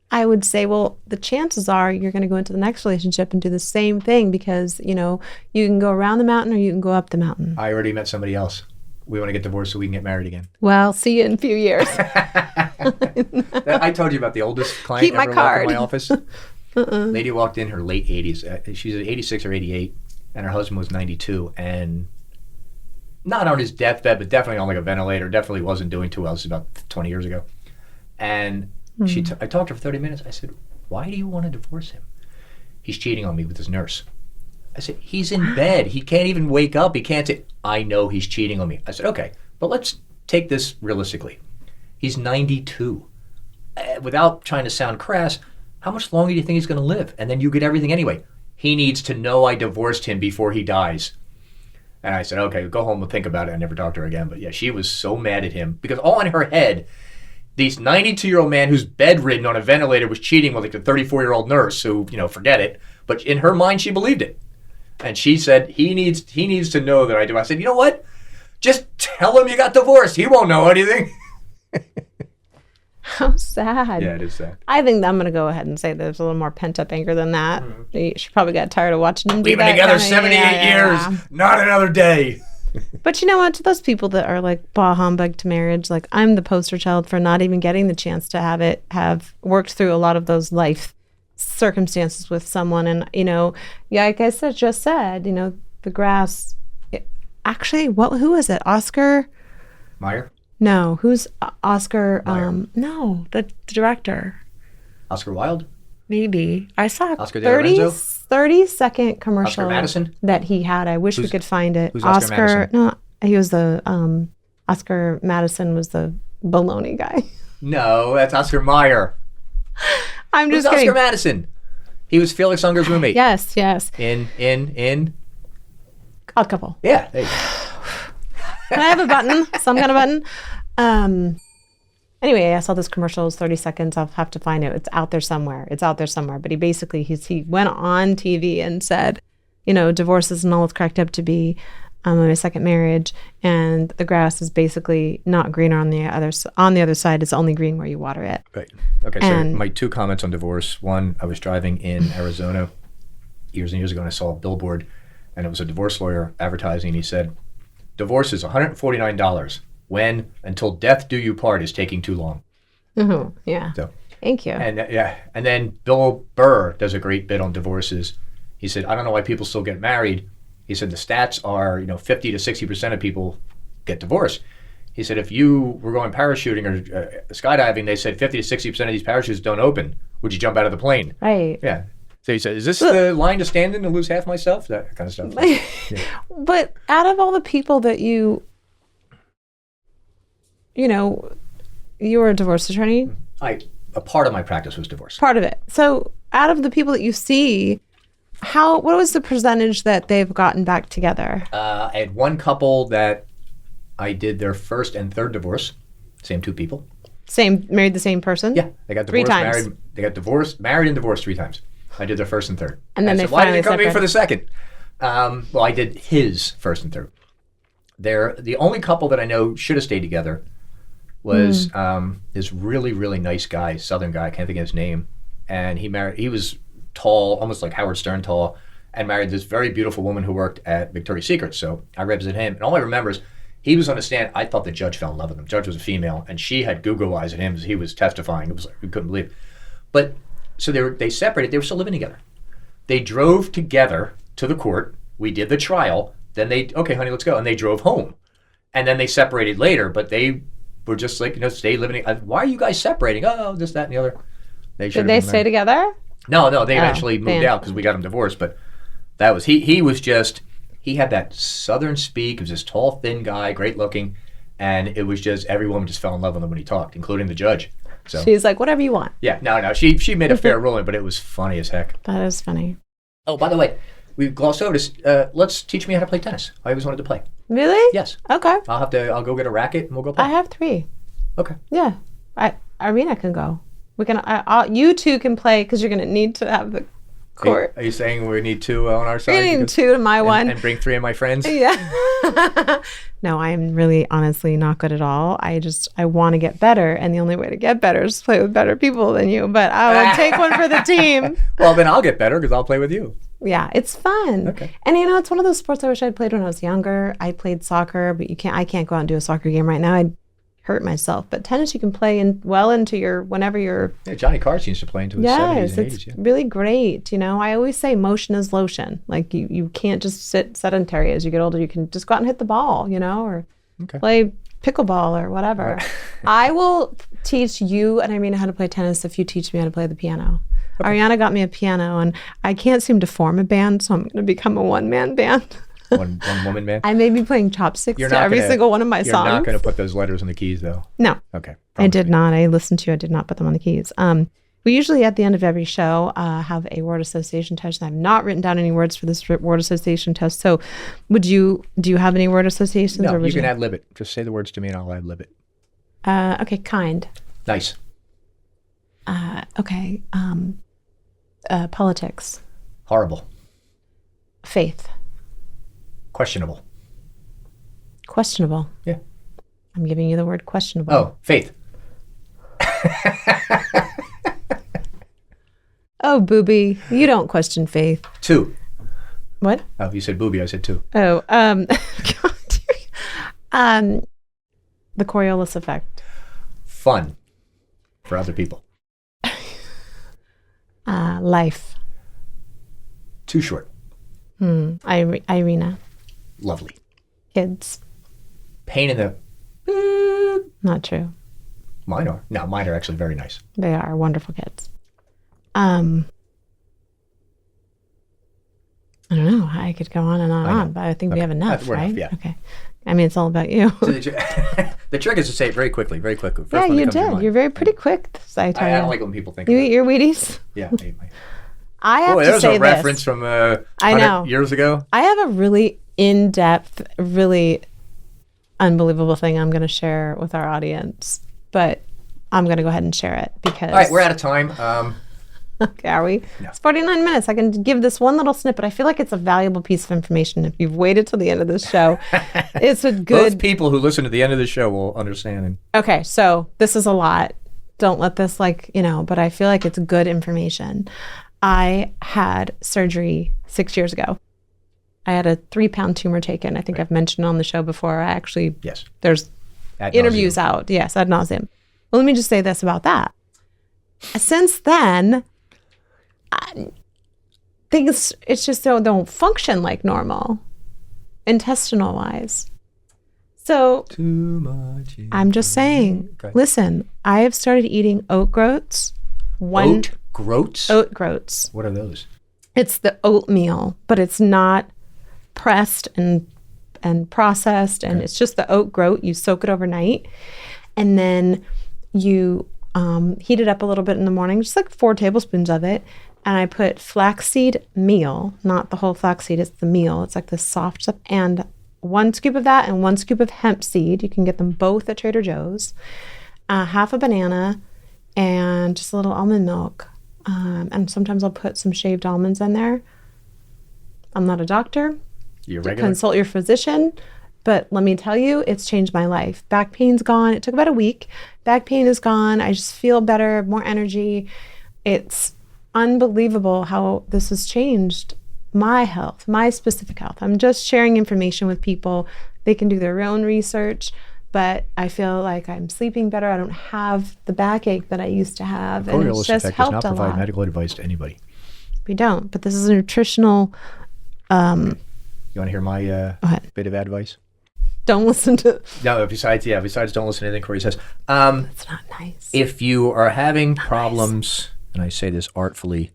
S2: I would say, well, the chances are you're going to go into the next relationship and do the same thing because, you can go around the mountain or you can go up the mountain.
S3: I already met somebody else. We want to get divorced so we can get married again.
S2: Well, see you in a few years.
S3: I told you about the oldest client
S2: Keep my
S3: ever walked
S2: card.
S3: in my office. Lady walked in her late 80s. She's 86 or 88, and her husband was 92, and not on his deathbed, but definitely on like a ventilator. Definitely wasn't doing too well. This is about 20 years ago. And I talked to her for 30 minutes. I said, why do you want to divorce him? He's cheating on me with his nurse. I said, he's in bed. He can't even wake up. He can't say, I know he's cheating on me. I said, okay, but let's take this realistically. He's 92. Without trying to sound crass, how much longer do you think he's going to live? And then you get everything anyway. He needs to know I divorced him before he dies. And I said, okay, go home and think about it. I never talked to her again. But yeah, she was so mad at him because all in her head, this 92-year-old man who's bedridden on a ventilator was cheating with like a 34-year-old nurse who, forget it. But in her mind, she believed it. And she said, he needs to know that I do. I said, you know what? Just tell him you got divorced. He won't know anything.
S2: How sad.
S3: Yeah, it is sad.
S2: I think I'm going to go ahead and say there's a little more pent-up anger than that. She probably got tired of watching him do
S3: We've been
S2: that
S3: together
S2: kinda-
S3: 78
S2: yeah.
S3: years. Not another day.
S2: But you know what? To those people that are like bah humbug to marriage, like I'm the poster child for not even getting the chance to have worked through a lot of those life circumstances with someone. And, like I just said, the grass, actually, who is it? Oscar?
S3: Meyer?
S2: No, who's Oscar?
S3: Meyer.
S2: No, the director.
S3: Oscar Wilde?
S2: Maybe. I saw a
S3: Oscar De Lorenzo?
S2: 30-second commercial
S3: Oscar Madison?
S2: that he had. I wish we could find it.
S3: who's Oscar Madison?
S2: No, he was the Oscar Madison was the baloney guy.
S3: No, that's Oscar Meyer.
S2: I'm
S3: Who's
S2: just kidding.
S3: Oscar Madison? He was Felix Unger's roommate.
S2: Yes.
S3: In.
S2: Odd Couple.
S3: Yeah, there you go.
S2: Can I have a button? Some kind of button? Anyway, I saw this commercial. It's 30 seconds. I'll have to find it. It's out there somewhere. But he went on TV and said, divorce isn't all it's cracked up to be. I'm in my second marriage, and the grass is basically not greener on the other side. It's only green where you water it.
S3: Right. Okay, so my 2 comments on divorce. One, I was driving in Arizona years and years ago, and I saw a billboard, and it was a divorce lawyer advertising, and he said, divorce is $149 when until death do you part is taking too long.
S2: Mm-hmm. Yeah.
S3: So,
S2: thank you.
S3: And then Bill Burr does a great bit on divorces. He said, I don't know why people still get married. He said the stats are, 50 to 60% of people get divorced. He said if you were going parachuting or skydiving, they said 50 to 60% of these parachutes don't open. Would you jump out of the plane?
S2: Right.
S3: Yeah. So he said, is this the line to stand in to lose half myself? That kind of stuff. Yeah.
S2: But out of all the people that you were a divorce attorney.
S3: A part of my practice was divorce.
S2: Part of it. So out of the people that you see, what was the percentage that they've gotten back together?
S3: I had one couple that I did their first and third divorce. Same 2 people.
S2: Married the same person?
S3: Yeah. They got
S2: 3
S3: divorced,
S2: times.
S3: married. They got divorced, married and divorced 3 times. I did their first and third.
S2: And then
S3: I
S2: they
S3: said, why did
S2: finally
S3: you come to me
S2: separated?
S3: for the second? Well, I did his first and third. The only couple that I know should have stayed together was this really, really nice guy, Southern guy, I can't think of his name. And he was tall, almost like Howard Stern tall, and married this very beautiful woman who worked at Victoria's Secret. So I represented him. And all I remember is he was on the stand. I thought the judge fell in love with him. The judge was a female, and she had Google eyes at him as he was testifying. It was like, we couldn't believe it. But so they separated. They were still living together. They drove together to the court. We did the trial. Then okay, honey, let's go. And they drove home. And then they separated later, but they were just like, stay living. Why are you guys separating? Oh, this, that, and the other.
S2: Did they stay together?
S3: No, they eventually moved out because we got them divorced. But that was, he was just, he had that southern speak. He was this tall, thin guy, great looking. And it was just, every woman just fell in love with him when he talked, including the judge. So
S2: she's like, whatever you want.
S3: Yeah, no, she made a fair ruling, but it was funny as heck.
S2: That is funny.
S3: Oh, by the way, we glossed over this. Let's teach me how to play tennis. I always wanted to play.
S2: Really?
S3: Yes.
S2: Okay.
S3: I'll go get a racket and we'll go play.
S2: I have 3.
S3: Okay.
S2: Yeah. Irina can go. We can. You two can play because you're going to need to have the court.
S3: Are you saying we need 2 on our side?
S2: We need 2 to my 1.
S3: And bring 3 of my friends?
S2: Yeah. No, I'm really honestly not good at all. I want to get better. And the only way to get better is to play with better people than you. But I will take one for the team.
S3: Well, then I'll get better because I'll play with you.
S2: Yeah, it's fun.
S3: Okay.
S2: And it's one of those sports I wish I'd played when I was younger. I played soccer, but I can't go out and do a soccer game right now. I'd hurt myself. But tennis you can play well into your whenever you're.
S3: Yeah, Johnny Carson used to play into his 70s and 80s.
S2: It's really great. I always say motion is lotion. Like you can't just sit sedentary as you get older. You can just go out and hit the ball, or play pickleball or whatever. I will teach you and Irina how to play tennis if you teach me how to play the piano. Okay. Ariana got me a piano, and I can't seem to form a band, so I'm going to become a one-man band.
S3: one woman band?
S2: I may be playing chopsticks to every single one of my songs.
S3: You're not going to put those letters on the keys, though?
S2: No.
S3: Okay.
S2: I did not. I listened to you. I did not put them on the keys. We usually, at the end of every show, have a word association test. I've not written down any words for this word association test. So do you have any word associations?
S3: No, you can ad-lib it. Just say the words to me, and I'll ad-lib it.
S2: Okay, kind.
S3: Nice.
S2: Okay. Politics.
S3: Horrible.
S2: Faith.
S3: Questionable.
S2: Questionable.
S3: Yeah.
S2: I'm giving you the word questionable.
S3: Oh, faith.
S2: Oh, booby. You don't question faith.
S3: 2.
S2: What?
S3: Oh, you said booby. I said 2.
S2: Oh, the Coriolis effect.
S3: Fun for other people.
S2: Life.
S3: Too short.
S2: Irina.
S3: Lovely.
S2: Kids.
S3: Pain in the...
S2: Not true.
S3: Mine are. No, mine are actually very nice.
S2: They are wonderful kids. I don't know. I could go on and on, but I think we have enough, right?
S3: Enough, yeah.
S2: Okay. I mean, it's all about you.
S3: So the trick is to say it very quickly, very quickly.
S2: Yeah, you did. You're very pretty quick. I
S3: don't like when people think
S2: you
S3: about
S2: eat your Wheaties?
S3: Yeah.
S2: I have to say this.
S3: There's a reference from 100 years ago.
S2: I have a really in-depth, really unbelievable thing I'm going to share with our audience, but I'm going to go ahead and share it because...
S3: All right, we're out of time.
S2: Okay, are we?
S3: No.
S2: It's 49 minutes. I can give this one little snippet. I feel like it's a valuable piece of information. If you've waited till the end of this show, it's a good...
S3: Those people who listen to the end of the show will understand.
S2: Okay, so this is a lot. Don't let this but I feel like it's good information. I had surgery 6 years ago. I had a 3-pound tumor taken. I think I've mentioned on the show before. I actually...
S3: Yes.
S2: There's
S3: ad
S2: interviews
S3: nauseum.
S2: out. Yes, ad nauseum. Well, let me just say this about that. Since then... things it's just don't function like normal intestinal wise. So
S3: too much.
S2: I'm just saying, listen, I have started eating oat groats.
S3: Oat groats?
S2: Oat groats.
S3: What are those?
S2: It's the oatmeal, but it's not pressed and processed, and it's just the oat groat. You soak it overnight, and then you heat it up a little bit in the morning, just like 4 tablespoons of it. And I put flaxseed meal, not the whole flaxseed, it's the meal. It's like the soft stuff. And 1 scoop of that and 1 scoop of hemp seed. You can get them both at Trader Joe's. Half a banana and just a little almond milk. And sometimes I'll put some shaved almonds in there. I'm not a doctor.
S3: You're regular?
S2: Consult your physician. But let me tell you, it's changed my life. Back pain's gone. It took about a week. Back pain is gone. I just feel better, more energy. It's unbelievable how this has changed my health, my specific health. I'm just sharing information with people. They can do their own research, but I feel like I'm sleeping better. I don't have the backache that I used to have.
S3: The Coriolis
S2: it's just
S3: effect does
S2: helped
S3: not
S2: a
S3: provide
S2: lot.
S3: medical advice to anybody.
S2: We don't, but this is a nutritional...
S3: You want to hear my bit of advice?
S2: Don't listen to.
S3: No, besides don't listen to anything Cory says.
S2: That's not nice.
S3: If you are having problems, and I say this artfully,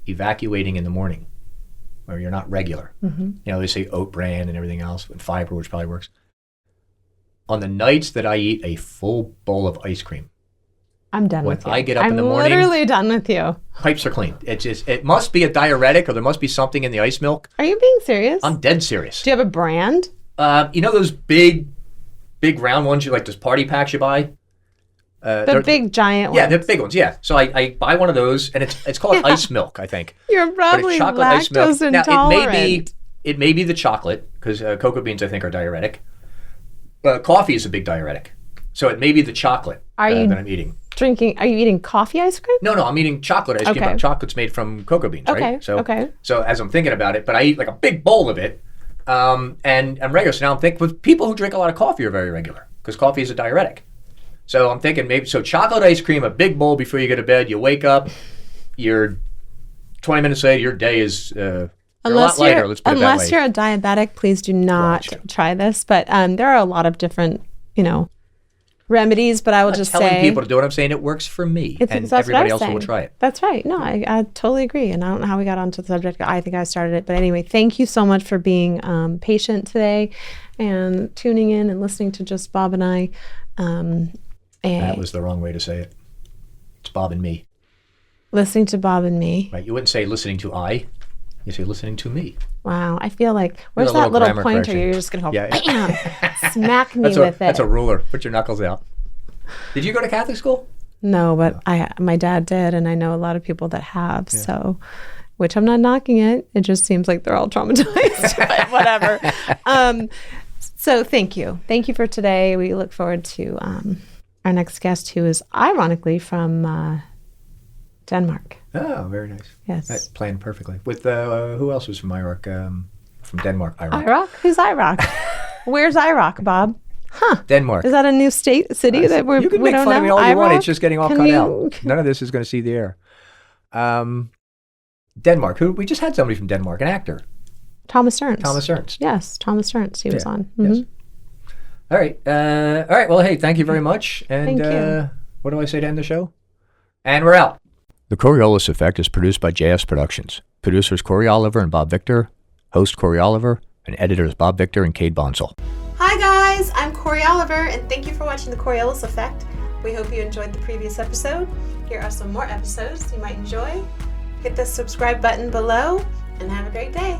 S3: evacuating in the morning, or you're not regular, they say oat bran and everything else, and fiber, which probably works. On the nights that I eat a full bowl of ice cream,
S2: I'm done with you.
S3: When I get up in the morning,
S2: I'm literally done with you.
S3: Pipes are clean. It must be a diuretic, or there must be something in the ice milk.
S2: Are you being serious?
S3: I'm dead serious.
S2: Do you have a brand?
S3: Those big round ones, you like those party packs you buy?
S2: The big giant ones.
S3: Yeah, the big ones, yeah. So I buy one of those, and it's called ice milk, I think.
S2: You're probably
S3: chocolate ice milk.
S2: lactose intolerant.
S3: Now, it may be the chocolate, because cocoa beans, I think, are diuretic. Coffee is a big diuretic. So it may be the chocolate that I'm eating.
S2: Are you eating coffee ice cream?
S3: No, I'm eating chocolate ice cream. But chocolate's made from cocoa beans, right? So as I'm thinking about it, but I eat like a big bowl of it, and I'm regular. So now I'm thinking, with people who drink a lot of coffee are very regular, because coffee is a diuretic. So I'm thinking chocolate ice cream, a big bowl before you go to bed. You wake up, you're 20 minutes later, your day is a lot lighter. Let's put it that way.
S2: Unless you're a diabetic, please do not try this. But there are a lot of different, remedies. But I will just say,
S3: telling people to do it. I'm saying it works for me, and everybody else will try it.
S2: That's right. No, I totally agree. And I don't know how we got onto the subject. I think I started it. But anyway, thank you so much for being patient today and tuning in and listening to just Bob and I.
S3: That was the wrong way to say it. It's Bob and me.
S2: Listening to Bob and me.
S3: Right. You wouldn't say listening to I. You say listening to me.
S2: Wow. I feel like, where's that little pointer? Correction. You're just going to go, bam, smack me with it.
S3: That's a ruler. Put your knuckles out. Did you go to Catholic school?
S2: No, but my dad did, and I know a lot of people that have, so, which I'm not knocking it. It just seems like they're all traumatized, but whatever. So thank you. Thank you for today. We look forward to our next guest, who is ironically from Denmark.
S3: Oh, very nice.
S2: Yes.
S3: That planned perfectly. With who else was from Iraq? From Denmark.
S2: Iraq? Who's Iraq? Where's Iraq, Bob? Huh.
S3: Denmark.
S2: Is that a new city that we don't know?
S3: You can make fun of me all you want. It's just getting all cut out. None of this is going to see the air. Denmark. We just had somebody from Denmark, an actor.
S2: Thomas Ernst.
S3: Thomas Ernst.
S2: Yes, Thomas Ernst. He was on.
S3: Mm-hmm. Yes. All right. Well, hey, thank you very much. And
S2: thank you.
S3: What do I say to end the show? And we're out. The Coriolis Effect is produced by JS Productions. Producers Corey Oliver and Bob Victor. Host Corey Oliver. And editors Bob Victor and Cade Bonsall.
S2: Hi guys, I'm Corey Oliver, and thank you for watching The Coriolis Effect. We hope you enjoyed the previous episode. Here are some more episodes you might enjoy. Hit the subscribe button below, and have a great day.